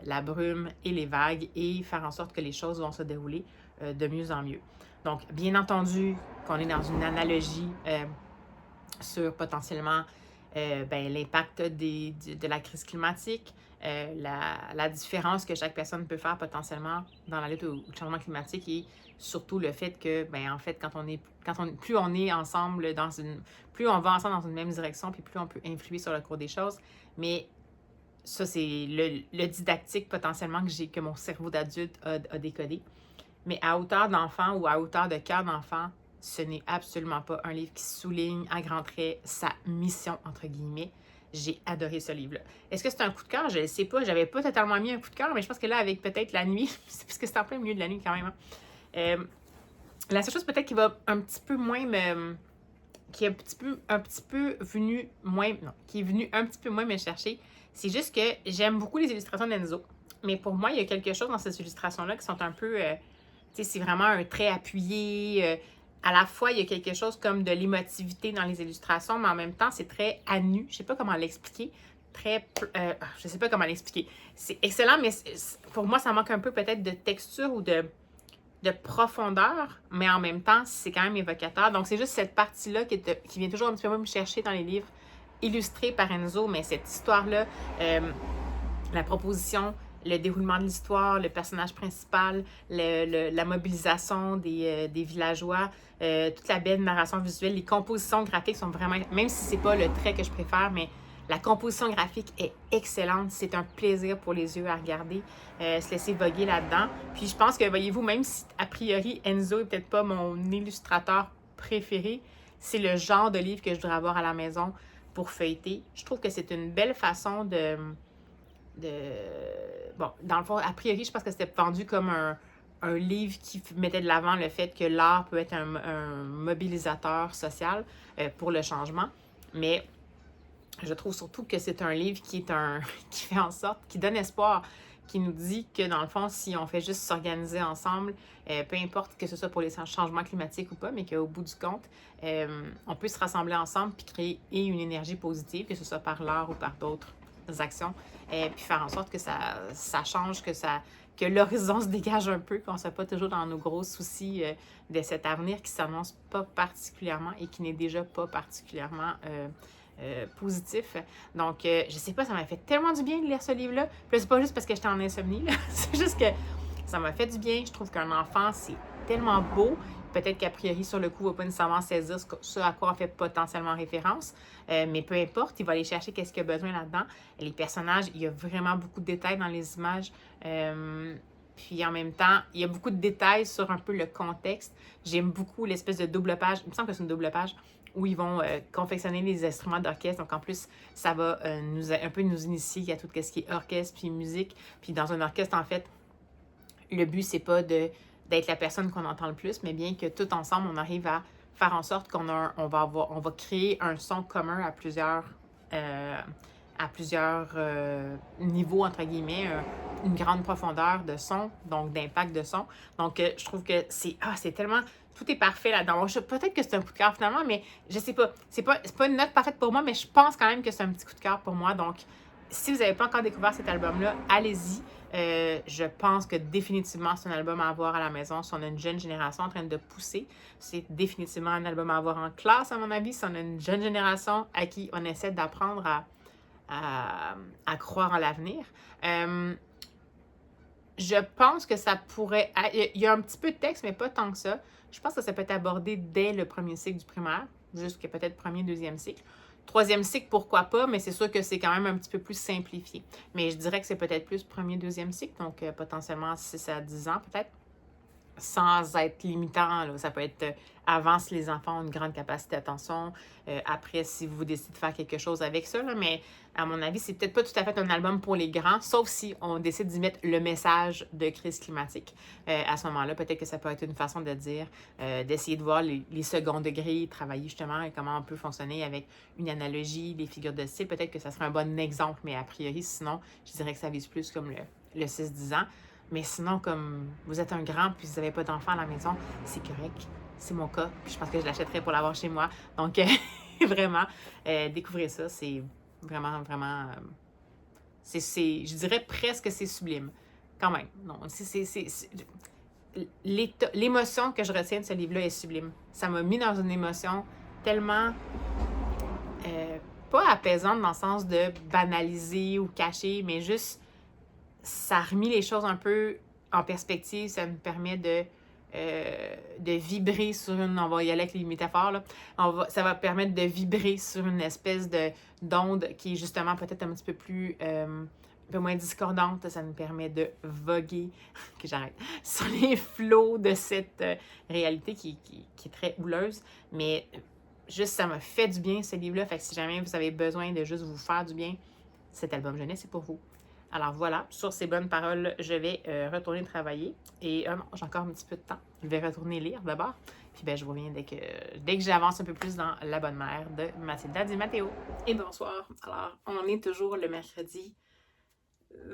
la brume et les vagues et faire en sorte que les choses vont se dérouler de mieux en mieux. Donc, bien entendu, qu'on est dans une analogie sur potentiellement l'impact de la crise climatique, la différence que chaque personne peut faire potentiellement dans la lutte au changement climatique et surtout le fait que, en fait, plus on est ensemble plus on va ensemble dans une même direction, puis plus on peut influer sur le cours des choses. Mais ça, c'est le didactique potentiellement que mon cerveau d'adulte a décodé. Mais à hauteur d'enfant ou à hauteur de cœur d'enfant, ce n'est absolument pas un livre qui souligne à grands traits sa mission, entre guillemets. J'ai adoré ce livre-là. Est-ce que c'est un coup de cœur? Je ne sais pas. J'avais pas totalement mis un coup de cœur, mais je pense que là, avec peut-être la nuit, parce que c'est en plein milieu de la nuit quand même. Hein. La seule chose peut-être qui va un petit peu moins me... qui est un petit peu venu moins... Non, qui est venu un petit peu moins me chercher, c'est juste que j'aime beaucoup les illustrations d'Enzo. Mais pour moi, il y a quelque chose dans ces illustrations-là qui sont un peu... c'est vraiment un trait appuyé... à la fois, il y a quelque chose comme de l'émotivité dans les illustrations, mais en même temps, c'est très à nu. Je sais pas comment l'expliquer. Je sais pas comment l'expliquer. C'est excellent, mais pour moi, ça manque un peu peut-être de texture ou de profondeur, mais en même temps, c'est quand même évocateur. Donc, c'est juste cette partie-là qui vient toujours un petit peu me chercher dans les livres illustrés par Enzo, mais cette histoire-là, la proposition, le déroulement de l'histoire, le personnage principal, la mobilisation des villageois, toute la belle narration visuelle, les compositions graphiques sont vraiment... Même si c'est pas le trait que je préfère, mais la composition graphique est excellente. C'est un plaisir pour les yeux à regarder, se laisser voguer là-dedans. Puis je pense que, voyez-vous, même si a priori Enzo n'est peut-être pas mon illustrateur préféré, c'est le genre de livre que je voudrais avoir à la maison pour feuilleter. Je trouve que c'est une belle façon Bon, dans le fond, a priori, je pense que c'était vendu comme un livre qui mettait de l'avant le fait que l'art peut être un mobilisateur social pour le changement. Mais je trouve surtout que c'est un livre qui est qui fait en sorte, qui donne espoir, qui nous dit que dans le fond, si on fait juste s'organiser ensemble, peu importe que ce soit pour les changements climatiques ou pas, mais qu'au bout du compte, on peut se rassembler ensemble puis créer une énergie positive, que ce soit par l'art ou par d'autres actions, puis faire en sorte que ça change, que l'horizon se dégage un peu, qu'on ne soit pas toujours dans nos gros soucis de cet avenir qui s'annonce pas particulièrement et qui n'est déjà pas particulièrement positif. Donc, je sais pas, ça m'a fait tellement du bien de lire ce livre-là. Puis c'est pas juste parce que j'étais en insomnie, là. C'est juste que ça m'a fait du bien. Je trouve qu'un enfant, c'est tellement beau. Peut-être qu'a priori, sur le coup, il ne va pas nécessairement saisir ce à quoi on fait potentiellement référence. Mais peu importe, il va aller chercher qu'est-ce qu'il a besoin là-dedans. Les personnages, il y a vraiment beaucoup de détails dans les images. Puis en même temps, il y a beaucoup de détails sur un peu le contexte. J'aime beaucoup l'espèce de double page. Il me semble que c'est une double page où ils vont confectionner les instruments d'orchestre. Donc en plus, ça va un peu nous initier à tout ce qui est orchestre puis musique. Puis dans un orchestre, en fait, le but, c'est pas d'être la personne qu'on entend le plus, mais bien que tout ensemble, on arrive à faire en sorte on va créer un son commun à plusieurs niveaux, entre guillemets, une grande profondeur de son, donc d'impact de son. Donc, je trouve que c'est tellement... Tout est parfait là-dedans. Peut-être que c'est un coup de cœur finalement, mais je sais pas. C'est pas une note parfaite pour moi, mais je pense quand même que c'est un petit coup de cœur pour moi. Donc, si vous n'avez pas encore découvert cet album-là, allez-y. Je pense que définitivement, c'est un album à avoir à la maison. Si on a une jeune génération en train de pousser, c'est définitivement un album à avoir en classe, à mon avis. Si on a une jeune génération à qui on essaie d'apprendre à croire en l'avenir. Je pense que ça pourrait... Il y a un petit peu de texte, mais pas tant que ça. Je pense que ça peut être abordé dès le premier cycle du primaire, jusqu'à peut-être premier, deuxième cycle. Troisième cycle, pourquoi pas, mais c'est sûr que c'est quand même un petit peu plus simplifié. Mais je dirais que c'est peut-être plus premier, deuxième cycle, donc potentiellement 6 à 10 ans peut-être, sans être limitant. Là. Ça peut être avant si les enfants ont une grande capacité d'attention, après si vous décidez de faire quelque chose avec ça, là, mais à mon avis, c'est peut-être pas tout à fait un album pour les grands, sauf si on décide d'y mettre le message de crise climatique. À ce moment-là, peut-être que ça peut être une façon de dire, d'essayer de voir les seconds degrés, travailler justement et comment on peut fonctionner avec une analogie, des figures de style. Peut-être que ça serait un bon exemple, mais a priori, sinon, je dirais que ça vise plus comme le 6-10 ans. Mais sinon, comme vous êtes un grand puis vous n'avez pas d'enfant à la maison, c'est correct. C'est mon cas. Puis je pense que je l'achèterais pour l'avoir chez moi. Donc, vraiment, découvrez ça. C'est vraiment, vraiment... je dirais presque c'est sublime. Quand même. Non, l'émotion que je retiens de ce livre-là est sublime. Ça m'a mis dans une émotion tellement... pas apaisante dans le sens de banaliser ou cacher, mais juste... Ça a remis les choses un peu en perspective. Ça me permet de vibrer sur une... On va y aller avec les métaphores, là. Ça va permettre de vibrer sur une espèce d'onde qui est justement peut-être un petit peu plus... un peu moins discordante. Ça nous permet de voguer, que j'arrête, sur les flots de cette réalité qui est très houleuse. Mais juste, ça m'a fait du bien, ce livre-là. Fait que si jamais vous avez besoin de juste vous faire du bien, cet album jeunesse, c'est pour vous. Alors voilà, sur ces bonnes paroles, je vais retourner travailler. Et non, j'ai encore un petit peu de temps. Je vais retourner lire d'abord. Puis ben, je reviens dès que j'avance un peu plus dans La Bonne Mère de Mathilda Di Matteo. Et bonsoir. Alors, on est toujours le mercredi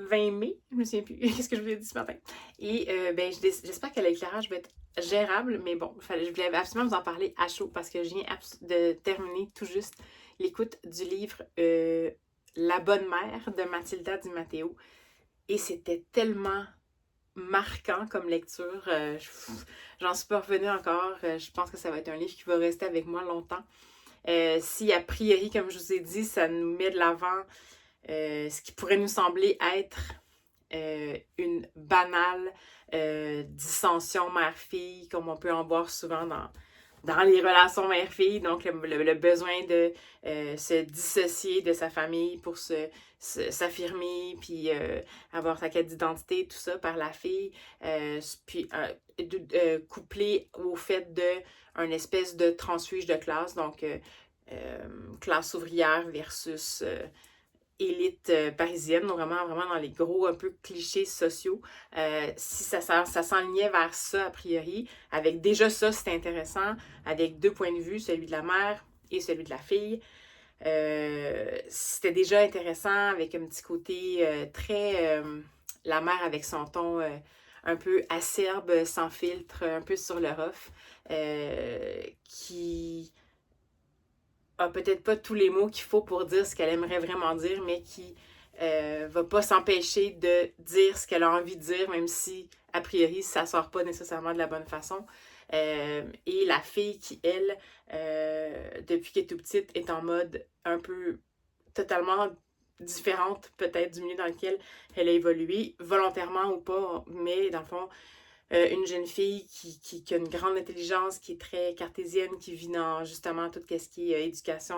20 mai. Je me souviens plus. Qu'est-ce que je vous ai dit ce matin? Et ben, j'espère que l'éclairage va être gérable. Mais bon, je voulais absolument vous en parler à chaud parce que je viens de terminer tout juste l'écoute du livre La Bonne Mère de Mathilda Di Matteo. Et c'était tellement marquant comme lecture. J'en suis pas revenue encore. Je pense que ça va être un livre qui va rester avec moi longtemps. Si, a priori, comme je vous ai dit, ça nous met de l'avant ce qui pourrait nous sembler être une banale dissension mère-fille, comme on peut en voir souvent dans les relations mère-fille, donc le besoin de se dissocier de sa famille pour s'affirmer, puis avoir sa quête d'identité, tout ça par la fille, puis couplé au fait d'une espèce de transfuge de classe, donc classe ouvrière versus élite parisienne, donc vraiment, vraiment dans les gros un peu clichés sociaux. Si ça s'enlignait vers ça, a priori, avec déjà ça, c'était intéressant, avec deux points de vue, celui de la mère et celui de la fille. C'était déjà intéressant avec un petit côté très... la mère avec son ton un peu acerbe, sans filtre, un peu sur le rough, qui a peut-être pas tous les mots qu'il faut pour dire ce qu'elle aimerait vraiment dire, mais qui va pas s'empêcher de dire ce qu'elle a envie de dire, même si, a priori, ça sort pas nécessairement de la bonne façon. Et la fille qui, elle, depuis qu'elle est tout petite, est en mode un peu totalement différente, peut-être, du milieu dans lequel elle a évolué, volontairement ou pas, mais dans le fond, une jeune fille qui a une grande intelligence, qui est très cartésienne, qui vit dans justement tout ce qui est éducation,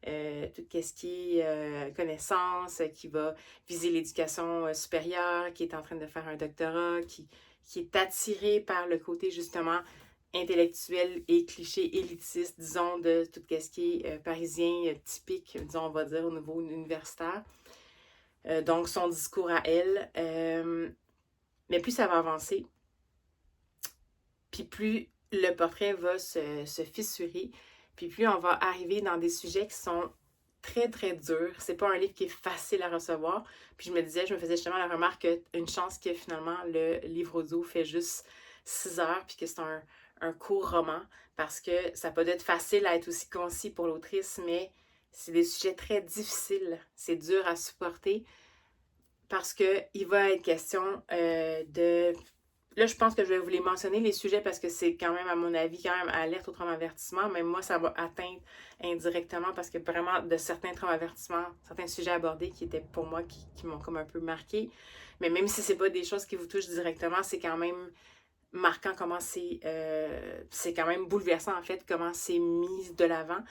tout ce qui est connaissance, qui va viser l'éducation supérieure, qui est en train de faire un doctorat, qui est attirée par le côté justement intellectuel et cliché élitiste, disons, de tout ce qui est parisien typique, disons, on va dire, au niveau universitaire. Donc, son discours à elle. Mais plus ça va avancer, puis plus le portrait va se fissurer, puis plus on va arriver dans des sujets qui sont très, très durs. C'est pas un livre qui est facile à recevoir. Puis je me faisais justement la remarque qu'une chance que finalement le livre audio fait juste 6 heures, puis que c'est un court roman, parce que ça peut être facile à être aussi concis pour l'autrice, mais c'est des sujets très difficiles. C'est dur à supporter, parce qu'il va être question de... Là, je pense que je vais vous les mentionner, les sujets, parce que c'est quand même, à mon avis, quand même alerte au traumavertissement. Même moi, ça m'a atteinte indirectement parce que vraiment, de certains traumavertissements, certains sujets abordés qui étaient pour moi, qui m'ont comme un peu marqué. Mais même si c'est pas des choses qui vous touchent directement, c'est quand même marquant comment c'est quand même bouleversant, en fait, comment c'est mis de l'avant.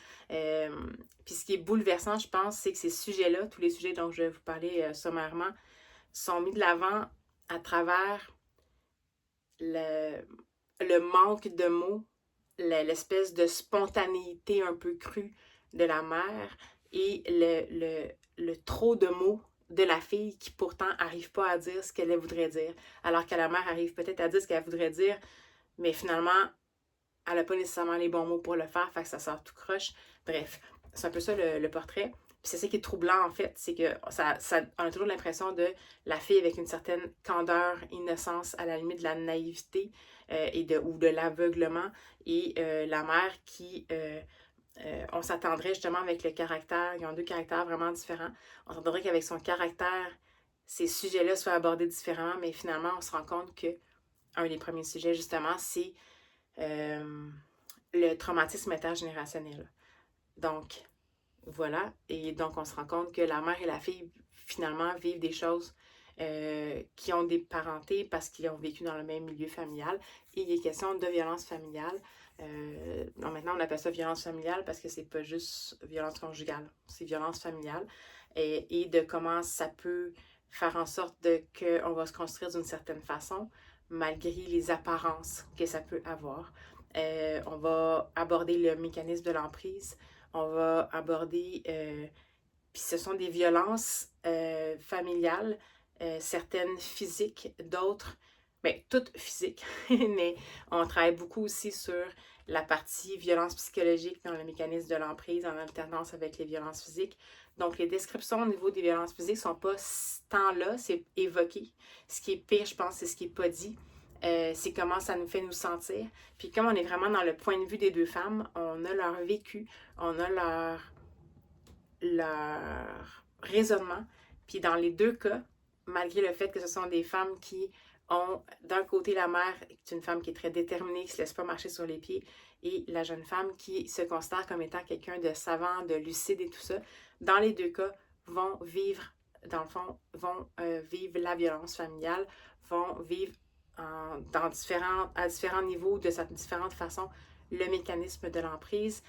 Puis ce qui est bouleversant, je pense, c'est que ces sujets-là, tous les sujets dont je vais vous parler sommairement, sont mis de l'avant à travers le manque de mots, l'espèce de spontanéité un peu crue de la mère et le trop de mots de la fille qui pourtant n'arrive pas à dire ce qu'elle voudrait dire, alors que la mère arrive peut-être à dire ce qu'elle voudrait dire, mais finalement, elle n'a pas nécessairement les bons mots pour le faire, fait que ça sort tout croche. Bref, c'est un peu ça le portrait. Puis c'est ça qui est troublant, en fait, c'est que on a toujours l'impression de la fille avec une certaine candeur, innocence, à la limite de la naïveté ou de l'aveuglement, et la mère qui, on s'attendrait justement avec le caractère, ils ont deux caractères vraiment différents, on s'attendrait qu'avec son caractère, ces sujets-là soient abordés différemment, mais finalement, on se rend compte que un des premiers sujets, justement, c'est le traumatisme intergénérationnel. Donc, voilà. Et donc, on se rend compte que la mère et la fille, finalement, vivent des choses qui ont des parentés parce qu'ils ont vécu dans le même milieu familial. Et il est question de violence familiale. Maintenant, on appelle ça violence familiale parce que c'est pas juste violence conjugale, c'est violence familiale. Et de comment ça peut faire en sorte qu'on va se construire d'une certaine façon, malgré les apparences que ça peut avoir. On va aborder le mécanisme de l'emprise. On va aborder, puis ce sont des violences familiales, certaines physiques, d'autres, bien, toutes physiques, mais on travaille beaucoup aussi sur la partie violence psychologique dans le mécanisme de l'emprise en alternance avec les violences physiques. Donc, les descriptions au niveau des violences physiques ne sont pas tant là, c'est évoqué. Ce qui est pire, je pense, c'est ce qui n'est pas dit. C'est comment ça nous fait nous sentir. Puis comme on est vraiment dans le point de vue des deux femmes, on a leur vécu, on a leur raisonnement. Puis dans les deux cas, malgré le fait que ce sont des femmes qui ont, d'un côté, la mère, qui est une femme qui est très déterminée, qui ne se laisse pas marcher sur les pieds, et la jeune femme qui se considère comme étant quelqu'un de savant, de lucide et tout ça, dans les deux cas, vont vivre, dans le fond, vont vivre la violence familiale, vont vivre à différents niveaux, de différentes façons, le mécanisme de l'emprise.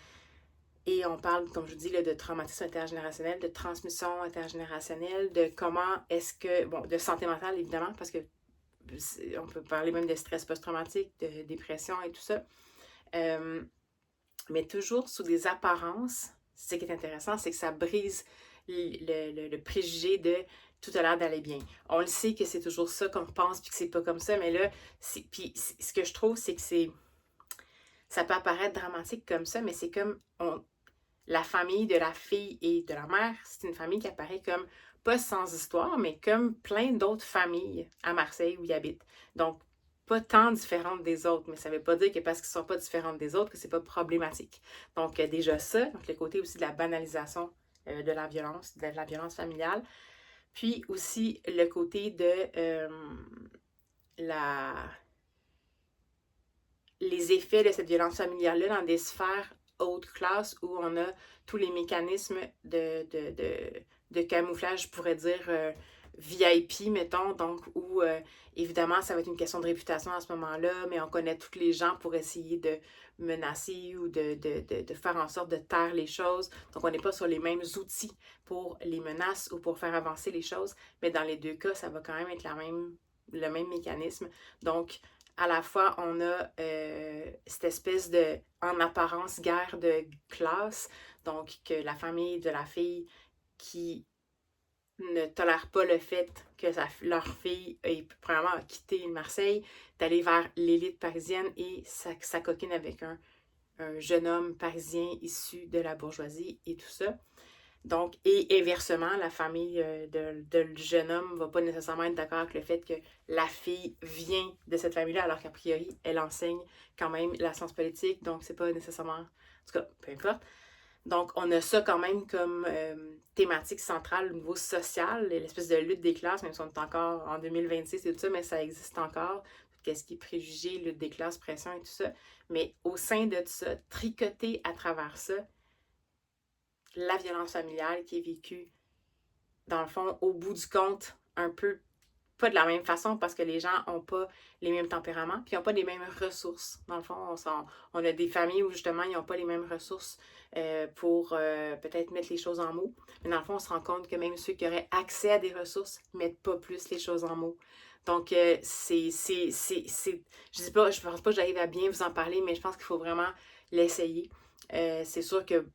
Et on parle, comme je vous dis, là, de traumatisme intergénérationnel, de transmission intergénérationnelle, de comment est-ce que, bon, de santé mentale évidemment, parce que on peut parler même de stress post-traumatique, de dépression et tout ça. Mais toujours sous des apparences, ce qui est intéressant, c'est que ça brise le préjugé de tout a l'air d'aller bien. On le sait que c'est toujours ça qu'on pense, puis que c'est pas comme ça, mais là, puis ce que je trouve, c'est que ça peut apparaître dramatique comme ça, mais c'est comme la famille de la fille et de la mère, c'est une famille qui apparaît comme pas sans histoire, mais comme plein d'autres familles à Marseille où ils habitent. Donc, pas tant différentes des autres, mais ça ne veut pas dire que parce qu'ils ne sont pas différentes des autres que c'est pas problématique. Donc, déjà ça, donc le côté aussi de la banalisation de la violence familiale. Puis aussi le côté de les effets de cette violence familiale-là dans des sphères haute classe où on a tous les mécanismes de camouflage, je pourrais dire VIP, mettons, donc où évidemment ça va être une question de réputation à ce moment-là, mais on connaît tous les gens pour essayer de menacer ou de faire en sorte de taire les choses. Donc on n'est pas sur les mêmes outils pour les menaces ou pour faire avancer les choses, mais dans les deux cas, ça va quand même être le même mécanisme. Donc, à la fois, on a cette espèce de, en apparence, guerre de classe, donc que la famille de la fille qui ne tolère pas le fait que leur fille ait premièrement quitté Marseille, d'aller vers l'élite parisienne et sa coquine avec un jeune homme parisien issu de la bourgeoisie et tout ça. Donc, et inversement, la famille de jeune homme ne va pas nécessairement être d'accord avec le fait que la fille vient de cette famille-là, alors qu'a priori, elle enseigne quand même la science politique, donc c'est pas nécessairement... En tout cas, peu importe. Donc, on a ça quand même comme thématique centrale au niveau social, l'espèce de lutte des classes, même si on est encore en 2026 et tout ça, mais ça existe encore. Qu'est-ce qui est préjugé, lutte des classes, pression et tout ça. Mais au sein de tout ça, tricoté à travers ça, la violence familiale qui est vécue, dans le fond, au bout du compte, un peu, pas de la même façon parce que les gens n'ont pas les mêmes tempéraments, puis ils n'ont pas les mêmes ressources. Dans le fond, on a des familles où justement, ils n'ont pas les mêmes ressources pour peut-être mettre les choses en mots. Mais dans le fond, on se rend compte que même ceux qui auraient accès à des ressources ne mettent pas plus les choses en mots. Donc, je dis pas, je pense pas que j'arrive à bien vous en parler, mais je pense qu'il faut vraiment l'essayer. C'est sûr que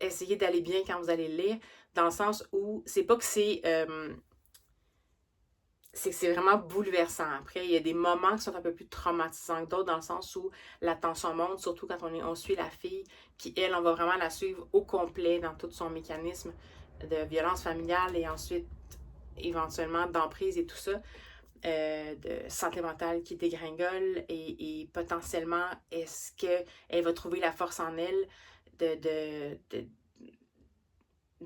essayez d'aller bien quand vous allez le lire, dans le sens où c'est pas que c'est vraiment bouleversant. Après, il y a des moments qui sont un peu plus traumatisants que d'autres, dans le sens où la tension monte, surtout quand on suit la fille, qui, elle, on va vraiment la suivre au complet dans tout son mécanisme de violence familiale et ensuite, éventuellement, d'emprise et tout ça, de santé mentale qui dégringole et potentiellement, est-ce qu'elle va trouver la force en elle de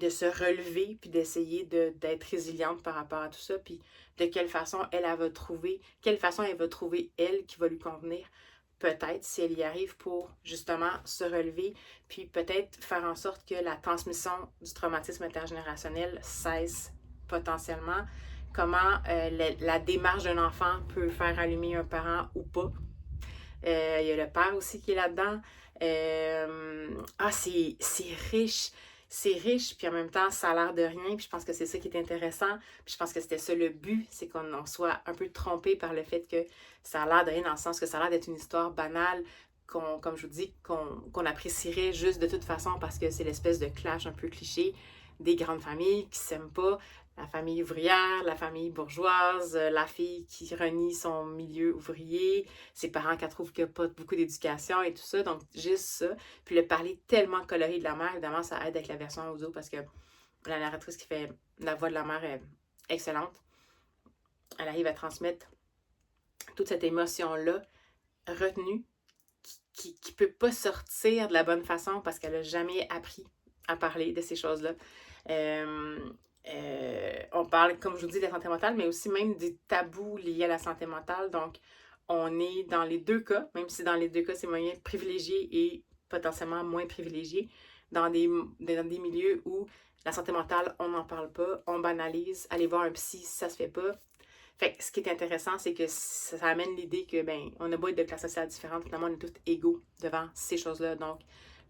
se relever puis d'essayer d'être résiliente par rapport à tout ça, puis de quelle façon elle va trouver, elle qui va lui convenir, peut-être si elle y arrive pour justement se relever, puis peut-être faire en sorte que la transmission du traumatisme intergénérationnel cesse potentiellement, comment la démarche d'un enfant peut faire allumer un parent ou pas. Il y a le père aussi qui est là-dedans. C'est riche. C'est riche, puis en même temps, ça a l'air de rien. Puis je pense que c'est ça qui est intéressant. Puis je pense que c'était ça le but, c'est qu'on soit un peu trompé par le fait que ça a l'air de rien, dans le sens que ça a l'air d'être une histoire banale, comme je vous dis, qu'on apprécierait juste de toute façon parce que c'est l'espèce de clash un peu cliché des grandes familles qui s'aiment pas. La famille ouvrière, la famille bourgeoise, la fille qui renie son milieu ouvrier, ses parents qui trouvent qu'il n'y a pas beaucoup d'éducation et tout ça. Donc, juste ça. Puis le parler tellement coloré de la mère, évidemment, ça aide avec la version audio parce que la narratrice qui fait la voix de la mère est excellente. Elle arrive à transmettre toute cette émotion-là retenue qui ne peut pas sortir de la bonne façon parce qu'elle n'a jamais appris à parler de ces choses-là. On parle, comme je vous dis, de la santé mentale, mais aussi même des tabous liés à la santé mentale. Donc, on est dans les deux cas, même si dans les deux cas, c'est moyen privilégié et potentiellement moins privilégié, dans des milieux où la santé mentale, on n'en parle pas, on banalise, aller voir un psy, ça se fait pas. Fait que ce qui est intéressant, c'est que ça amène l'idée que, on a beau être de classes sociales différentes, finalement, on est tous égaux devant ces choses-là. Donc,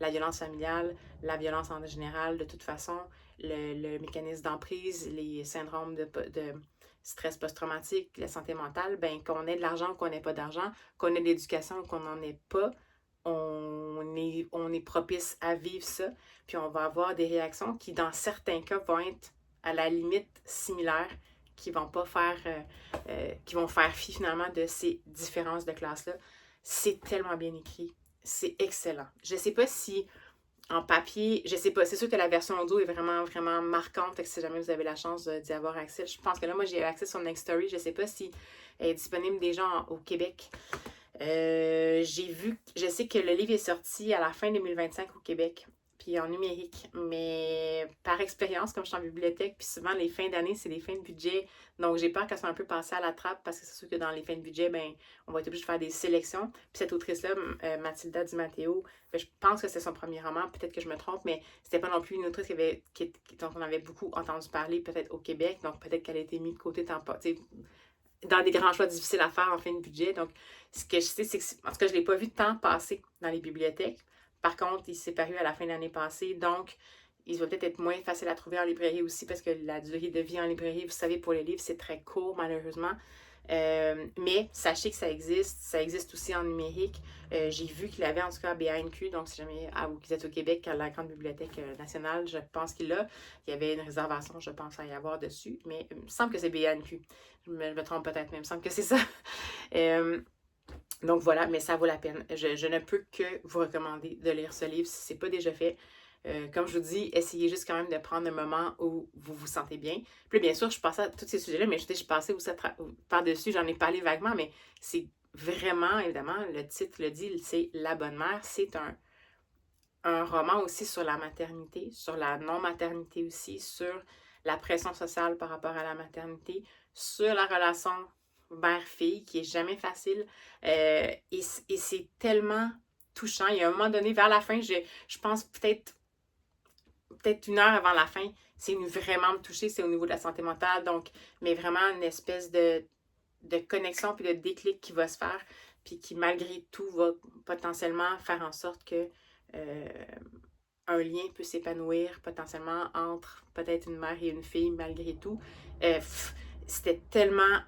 la violence familiale, la violence en général, de toute façon, le mécanisme d'emprise, les syndromes de stress post-traumatique, la santé mentale, qu'on ait de l'argent ou qu'on n'ait pas d'argent, qu'on ait de l'éducation ou qu'on n'en ait pas, on est propice à vivre ça, puis on va avoir des réactions qui, dans certains cas, vont être à la limite similaires, qui vont pas faire, qui vont faire fi finalement de ces différences de classe-là. C'est tellement bien écrit. C'est excellent. Je sais pas si en papier, je sais pas, c'est sûr que la version audio est vraiment, vraiment marquante, fait que si jamais vous avez la chance d'y avoir accès, je pense que là, moi, j'ai accès sur Nextory, je sais pas si elle est disponible déjà au Québec. J'ai vu, je sais que le livre est sorti à la fin 2025 au Québec, puis en numérique, mais par expérience, comme je suis en bibliothèque, puis souvent les fins d'année, c'est les fins de budget, donc j'ai peur qu'elle soit un peu passée à la trappe, parce que c'est sûr que dans les fins de budget, ben, on va être obligé de faire des sélections. Puis cette autrice-là, Mathilda Di Matteo, ben, je pense que c'est son premier roman, peut-être que je me trompe, mais c'était pas non plus une autrice dont on avait beaucoup entendu parler, peut-être au Québec, donc peut-être qu'elle a été mise de côté dans des grands choix difficiles à faire en fin de budget. Donc, ce que je sais, c'est que, en tout cas, je ne l'ai pas vu de temps passer dans les bibliothèques. Par contre, il s'est paru à la fin de l'année passée, donc il va peut-être être moins facile à trouver en librairie aussi, parce que la durée de vie en librairie, vous savez, pour les livres, c'est très court, malheureusement. Mais sachez que ça existe aussi en numérique. J'ai vu qu'il avait en tout cas à BANQ, donc si jamais vous êtes au Québec, à la Grande Bibliothèque nationale, je pense qu'il l'a. Il y avait une réservation, je pense, à y avoir dessus, mais il me semble que c'est BANQ. Je me trompe peut-être, mais il me semble que c'est ça. Donc voilà, mais ça vaut la peine. Je ne peux que vous recommander de lire ce livre si ce n'est pas déjà fait. Comme je vous dis, essayez juste quand même de prendre un moment où vous vous sentez bien. Puis bien sûr, je passais à tous ces sujets-là, mais je passais aussi par-dessus, j'en ai parlé vaguement, mais c'est vraiment, évidemment, le titre le dit, c'est La Bonne Mère. C'est un roman aussi sur la maternité, sur la non-maternité aussi, sur la pression sociale par rapport à la maternité, sur la relation mère-fille qui est jamais facile. Et c'est tellement touchant. Il y a un moment donné, vers la fin, je pense peut-être une heure avant la fin, c'est venu vraiment me toucher, c'est au niveau de la santé mentale, donc, mais vraiment une espèce de connexion puis de déclic qui va se faire, puis qui malgré tout va potentiellement faire en sorte que un lien peut s'épanouir potentiellement entre peut-être une mère et une fille malgré tout. C'est tellement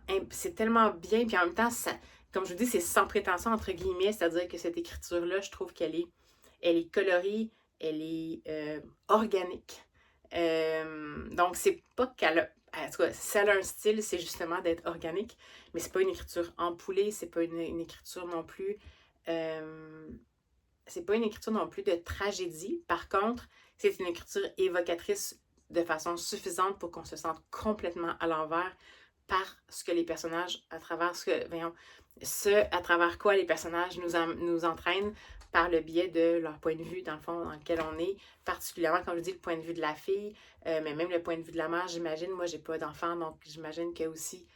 bien, puis en même temps, ça, comme je vous dis, c'est sans prétention entre guillemets, c'est-à-dire que cette écriture-là, je trouve qu'elle est colorée, elle est organique. Donc, c'est pas qu'elle a. En tout cas, si elle a un style, c'est justement d'être organique, mais c'est pas une écriture ampoulée, c'est pas une écriture non plus. C'est pas une écriture non plus de tragédie. Par contre, c'est une écriture évocatrice de façon suffisante pour qu'on se sente complètement à l'envers par ce que les personnages, à travers à travers quoi les personnages nous entraînent par le biais de leur point de vue, dans le fond, dans lequel on est, particulièrement, quand je dis le point de vue de la fille, mais même le point de vue de la mère, j'imagine, moi, j'ai pas d'enfant, donc j'imagine qu'il y a aussi,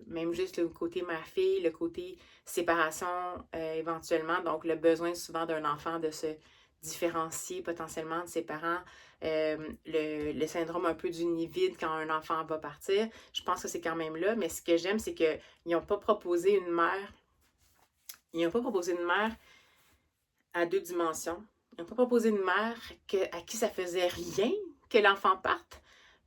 même juste le côté mère-fille, le côté séparation, éventuellement, donc le besoin souvent d'un enfant de se différencier potentiellement de ses parents, le syndrome un peu du nid vide quand un enfant va partir, je pense que c'est quand même là, mais ce que j'aime, c'est qu'ils n'ont pas proposé une mère, à deux dimensions. Ils n'ont pas proposé une mère à qui ça faisait rien que l'enfant parte,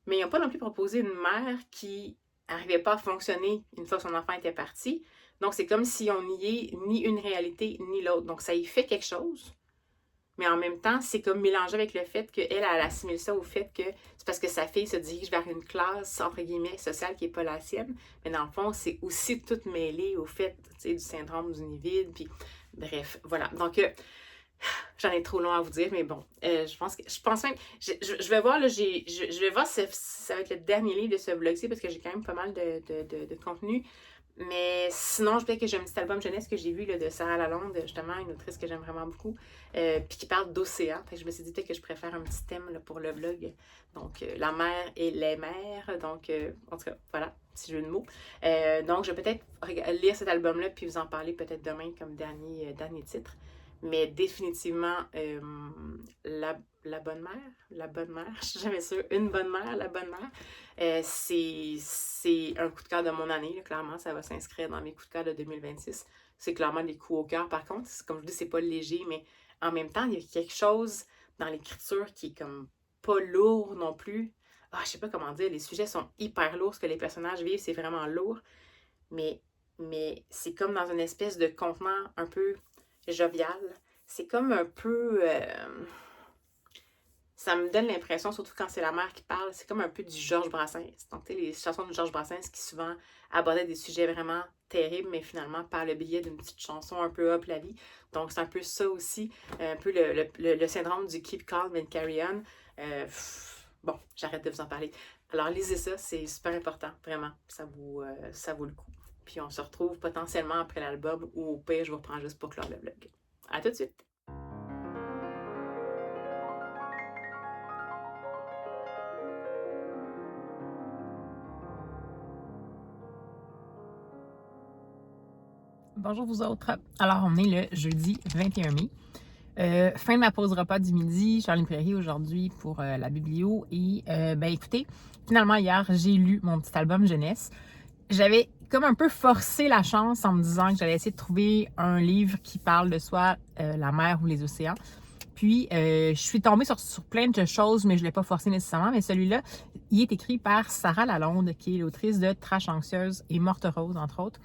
mais ils n'ont pas non plus proposé une mère qui n'arrivait pas à fonctionner une fois que son enfant était parti. Donc, c'est comme si on n'y est ni une réalité ni l'autre. Donc, ça y fait quelque chose. Mais en même temps, c'est comme mélangé avec le fait qu'elle assimile ça au fait que c'est parce que sa fille se dirige vers une classe, entre guillemets, sociale qui n'est pas la sienne. Mais dans le fond, c'est aussi tout mêlé au fait, du syndrome du nid vide. Puis, bref, voilà. Donc, j'en ai trop long à vous dire, mais bon, je pense même, je vais voir, là, je vais voir si ça va être le dernier livre de ce vlog-ci, parce que j'ai quand même pas mal de contenu. Mais sinon, peut-être que j'ai un petit album jeunesse que j'ai vu là, de Sarah Lalonde, justement, une autrice que j'aime vraiment beaucoup, puis qui parle d'océan. Je me suis dit peut-être que je préfère un petit thème là, pour le vlog. Donc, la mer et les mers. Donc, en tout cas, voilà, petit jeu de mots. Donc, je vais peut-être lire cet album-là, puis vous en parler peut-être demain comme dernier titre. Mais définitivement, la bonne mère, je suis jamais sûre, une bonne mère, la bonne mère, c'est un coup de cœur de mon année, là, clairement, ça va s'inscrire dans mes coups de cœur de 2026. C'est clairement des coups au cœur, par contre, comme je vous dis, c'est pas léger, mais en même temps, il y a quelque chose dans l'écriture qui est comme pas lourd non plus. Je sais pas comment dire, les sujets sont hyper lourds, ce que les personnages vivent, c'est vraiment lourd, mais c'est comme dans une espèce de contenant un peu jovial. C'est comme un peu... ça me donne l'impression, surtout quand c'est la mère qui parle, c'est comme un peu du Georges Brassens. Donc, tu sais, les chansons de Georges Brassens qui souvent abordaient des sujets vraiment terribles, mais finalement par le biais d'une petite chanson un peu hop la vie. Donc, c'est un peu ça aussi, un peu le syndrome du Keep Calm and Carry On. Bon, j'arrête de vous en parler. Alors, lisez ça, c'est super important, vraiment. Ça vaut le coup. Puis, on se retrouve potentiellement après l'album ou au pire, je vous reprends juste pour clore le vlog. À tout de suite! Bonjour vous autres. Alors, on est le jeudi 21 mai. Fin de ma pause repas du midi. Je suis à la librairie aujourd'hui pour la biblio. Et écoutez, finalement hier, j'ai lu mon petit album jeunesse. J'avais comme un peu forcé la chance en me disant que j'allais essayer de trouver un livre qui parle de soit la mer ou les océans. Puis, je suis tombée sur plein de choses, mais je ne l'ai pas forcé nécessairement. Mais celui-là, il est écrit par Sarah Lalonde, qui est l'autrice de Trash Anxieuse et Morte Rose, entre autres,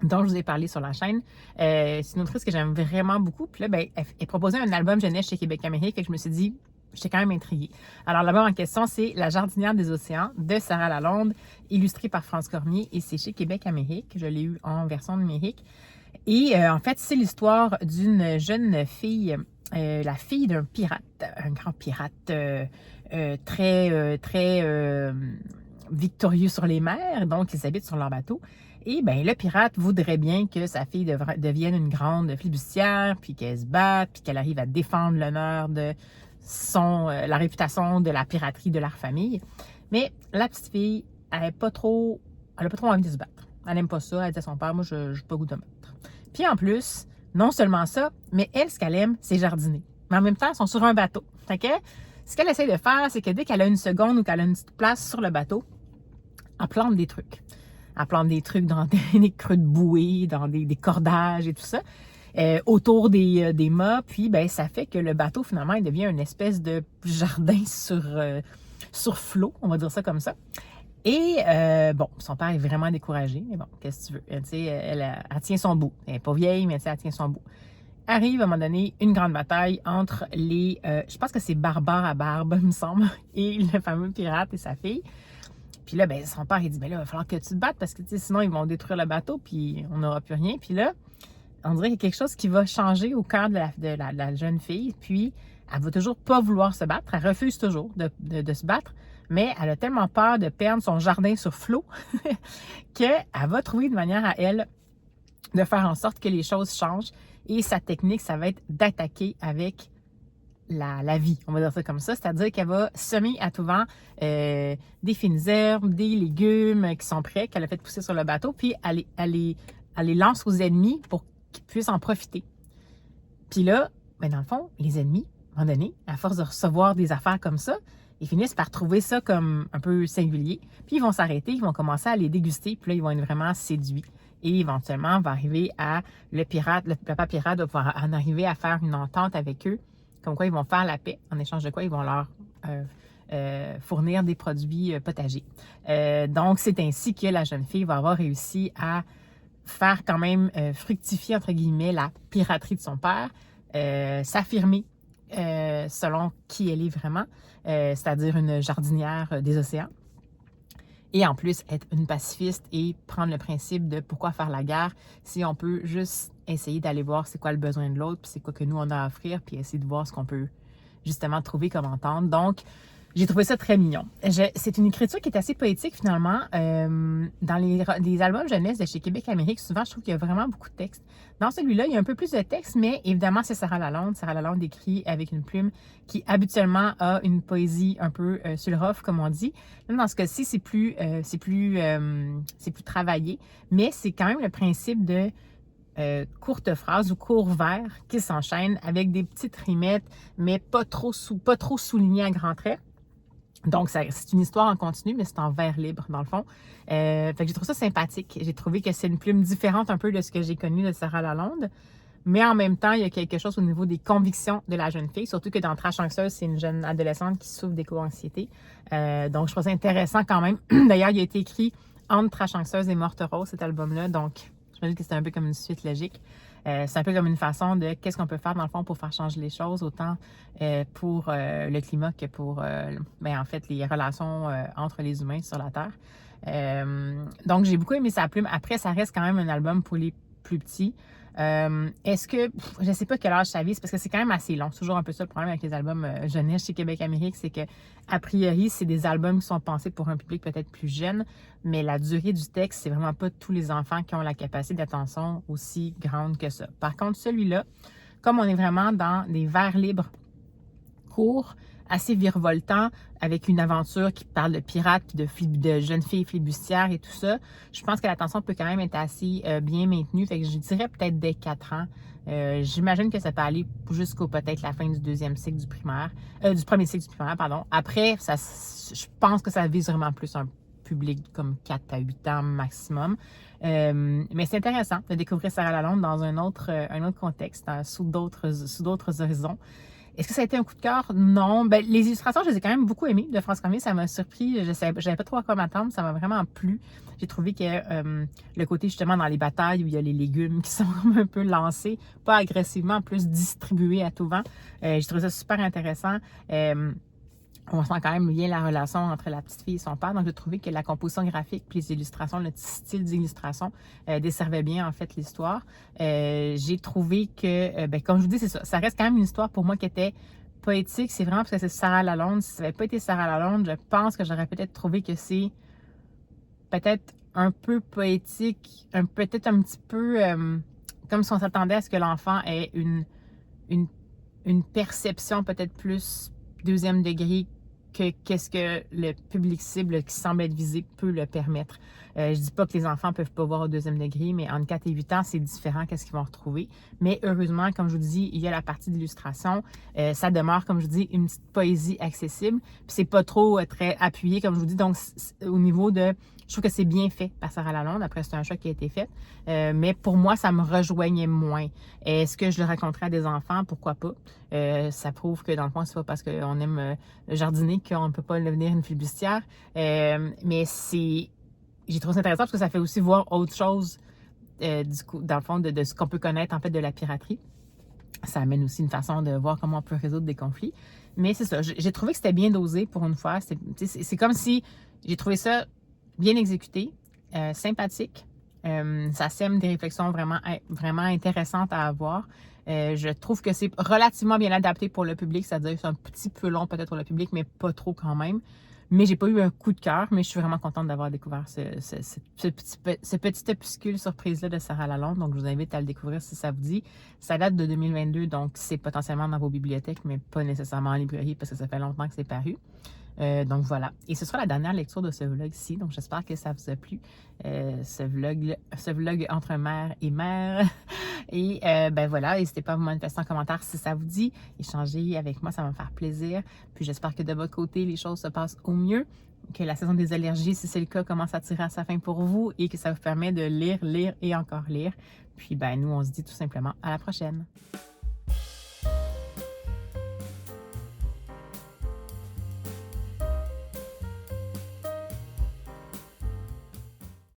dont je vous ai parlé sur la chaîne. C'est une autrice que j'aime vraiment beaucoup. Puis là, elle proposait un album jeunesse chez Québec Amérique, et je me suis dit, j'étais quand même intriguée. Alors, l'album en question, c'est La jardinière des océans de Sarah Lalonde, illustré par France Cormier, et c'est chez Québec Amérique. Je l'ai eu en version numérique. Et en fait, c'est l'histoire d'une jeune fille, la fille d'un pirate, un grand pirate très victorieux sur les mers. Donc, ils habitent sur leur bateau. Et bien, le pirate voudrait bien que sa fille devienne une grande flibustière, puis qu'elle se batte, puis qu'elle arrive à défendre l'honneur de la réputation de la piraterie de leur famille. Mais la petite fille, elle n'a pas trop envie de se battre. Elle n'aime pas ça. Elle dit à son père, moi, je n'ai pas goût de me battre. Puis en plus, non seulement ça, mais elle, ce qu'elle aime, c'est jardiner. Mais en même temps, ils sont sur un bateau. Fait que, ce qu'elle essaie de faire, c'est que dès qu'elle a une seconde ou qu'elle a une petite place sur le bateau, elle plante des trucs. Elle plante des trucs dans des creux de bouée, dans des cordages et tout ça, autour des mâts. Puis, ça fait que le bateau, finalement, il devient une espèce de jardin sur flot, on va dire ça comme ça. Et, son père est vraiment découragé, mais bon, qu'est-ce que tu veux? Elle tient son bout. Elle n'est pas vieille, mais elle tient son bout. Arrive, à un moment donné, une grande bataille entre je pense que c'est Barbare à Barbe, il me semble, et le fameux pirate et sa fille. Puis là, son père, il dit, là, il va falloir que tu te battes parce que, sinon, ils vont détruire le bateau, puis on n'aura plus rien. Puis là, on dirait qu'il y a quelque chose qui va changer au cœur de la jeune fille. Puis, elle va toujours pas vouloir se battre. Elle refuse toujours de se battre. Mais elle a tellement peur de perdre son jardin sur flot qu'elle va trouver une manière à elle de faire en sorte que les choses changent. Et sa technique, ça va être d'attaquer avec la vie, on va dire ça comme ça, c'est-à-dire qu'elle va semer à tout vent des fines herbes, des légumes qui sont prêts, qu'elle a fait pousser sur le bateau, puis elle les lance aux ennemis pour qu'ils puissent en profiter. Puis là, dans le fond, les ennemis, à un moment donné, à force de recevoir des affaires comme ça, ils finissent par trouver ça comme un peu singulier, puis ils vont s'arrêter, ils vont commencer à les déguster, puis là, ils vont être vraiment séduits. Et éventuellement, on va arriver à le papa pirate va pouvoir en arriver à faire une entente avec eux, comme quoi ils vont faire la paix, en échange de quoi ils vont leur fournir des produits potagers. Donc, c'est ainsi que la jeune fille va avoir réussi à faire quand même fructifier, entre guillemets, la piraterie de son père, s'affirmer selon qui elle est vraiment, c'est-à-dire une jardinière des océans. Et en plus, être une pacifiste et prendre le principe de pourquoi faire la guerre si on peut juste essayer d'aller voir c'est quoi le besoin de l'autre, puis c'est quoi que nous on a à offrir, puis essayer de voir ce qu'on peut justement trouver comme entente. Donc, j'ai trouvé ça très mignon. C'est une écriture qui est assez poétique finalement. Dans les albums jeunesse de chez Québec Amérique, souvent je trouve qu'il y a vraiment beaucoup de textes. Dans celui-là, il y a un peu plus de texte, mais évidemment, c'est Sarah Lalonde. Sarah Lalonde écrit avec une plume qui habituellement a une poésie un peu sur le rough, comme on dit. Même dans ce cas-ci, c'est plus travaillé, mais c'est quand même le principe de courtes phrases ou courts vers qui s'enchaînent avec des petites rimettes, mais pas trop soulignées à grands traits. Donc, c'est une histoire en continu, mais c'est en vers libre, dans le fond. Fait que j'ai trouvé ça sympathique. J'ai trouvé que c'est une plume différente un peu de ce que j'ai connu de Sarah Lalonde. Mais en même temps, il y a quelque chose au niveau des convictions de la jeune fille, surtout que dans Trash Anxieuse, c'est une jeune adolescente qui souffre d'éco-anxiété. Donc, je trouve ça intéressant quand même. D'ailleurs, il a été écrit entre Trash Anxieuse et Morte Rose, cet album-là. Donc, je me dis que c'est un peu comme une suite logique. C'est un peu comme une façon de qu'est-ce qu'on peut faire dans le fond pour faire changer les choses, autant pour le climat que pour, en fait, les relations entre les humains sur la Terre. Donc, j'ai beaucoup aimé sa plume. Après, ça reste quand même un album pour les plus petits. Est-ce que, je ne sais pas quel âge ça vise, parce que c'est quand même assez long. C'est toujours un peu ça le problème avec les albums jeunesse chez Québec-Amérique, c'est que, a priori, c'est des albums qui sont pensés pour un public peut-être plus jeune, mais la durée du texte, c'est vraiment pas tous les enfants qui ont la capacité d'attention aussi grande que ça. Par contre, celui-là, comme on est vraiment dans des vers libres courts, assez virevoltant, avec une aventure qui parle de pirates, puis de jeunes filles flibustières et tout ça, je pense que l'attention peut quand même être assez bien maintenue. Fait que je dirais peut-être dès 4 ans. J'imagine que ça peut aller jusqu'au peut-être la fin du deuxième cycle du primaire, du premier cycle du primaire, pardon. Après, je pense que ça vise vraiment plus un public comme 4 à 8 ans maximum. Mais c'est intéressant de découvrir Sarah Lalonde dans un autre contexte, sous d'autres horizons. Est-ce que ça a été un coup de cœur? Non. Ben, les illustrations, je les ai quand même beaucoup aimées de France Cormier. Ça m'a surpris. Je n'avais pas trop à quoi m'attendre. Ça m'a vraiment plu. J'ai trouvé que le côté justement dans les batailles où il y a les légumes qui sont un peu lancés, pas agressivement, plus distribués à tout vent. J'ai trouvé ça super intéressant. On sent quand même bien la relation entre la petite fille et son père. Donc, j'ai trouvé que la composition graphique puis les illustrations, le style d'illustration desservait bien, en fait, l'histoire. J'ai trouvé que, comme je vous dis, c'est ça. Ça reste quand même une histoire pour moi qui était poétique. C'est vraiment parce que c'est Sarah Lalonde. Si ça n'avait pas été Sarah Lalonde, je pense que j'aurais peut-être trouvé que c'est peut-être un peu poétique, peut-être un petit peu comme si on s'attendait à ce que l'enfant ait une perception peut-être plus deuxième degré que qu'est-ce que le public cible qui semble être visé peut le permettre. Je dis pas que les enfants peuvent pas voir au deuxième degré, mais entre 4 et 8 ans, c'est différent qu'est-ce qu'ils vont retrouver. Mais heureusement, comme je vous dis, il y a la partie d'illustration. Ça demeure, comme je vous dis, une petite poésie accessible. Puis c'est pas trop très appuyé, comme je vous dis. Donc, au niveau de... Je trouve que c'est bien fait par Sarah Lalonde. Après, c'est un choix qui a été fait. Mais pour moi, ça me rejoignait moins. Est-ce que je le raconterais à des enfants? Pourquoi pas? Ça prouve que, dans le fond, c'est pas parce qu'on aime jardiner qu'on ne peut pas devenir une flibustière. Mais j'ai trouvé ça intéressant parce que ça fait aussi voir autre chose, dans le fond, de ce qu'on peut connaître, en fait, de la piraterie. Ça amène aussi une façon de voir comment on peut résoudre des conflits. Mais c'est ça. J'ai trouvé que c'était bien dosé pour une fois. C'est comme si j'ai trouvé ça bien exécuté, sympathique. Ça sème des réflexions vraiment, vraiment intéressantes à avoir. Je trouve que c'est relativement bien adapté pour le public, c'est-à-dire que c'est un petit peu long peut-être pour le public, mais pas trop quand même. Mais j'ai pas eu un coup de cœur, mais je suis vraiment contente d'avoir découvert ce petit opuscule surprise-là de Sarah Lalonde. Donc, je vous invite à le découvrir si ça vous dit. Ça date de 2022, donc c'est potentiellement dans vos bibliothèques, mais pas nécessairement en librairie parce que ça fait longtemps que c'est paru. Donc voilà. Et ce sera la dernière lecture de ce vlog-ci. Donc j'espère que ça vous a plu. Ce vlog entre mère et mère. Et voilà, n'hésitez pas à vous manifester en commentaire si ça vous dit. Échanger avec moi, ça va me faire plaisir. Puis j'espère que de votre côté, les choses se passent au mieux. Que la saison des allergies, si c'est le cas, commence à tirer à sa fin pour vous et que ça vous permet de lire et encore lire. Puis nous, on se dit tout simplement à la prochaine.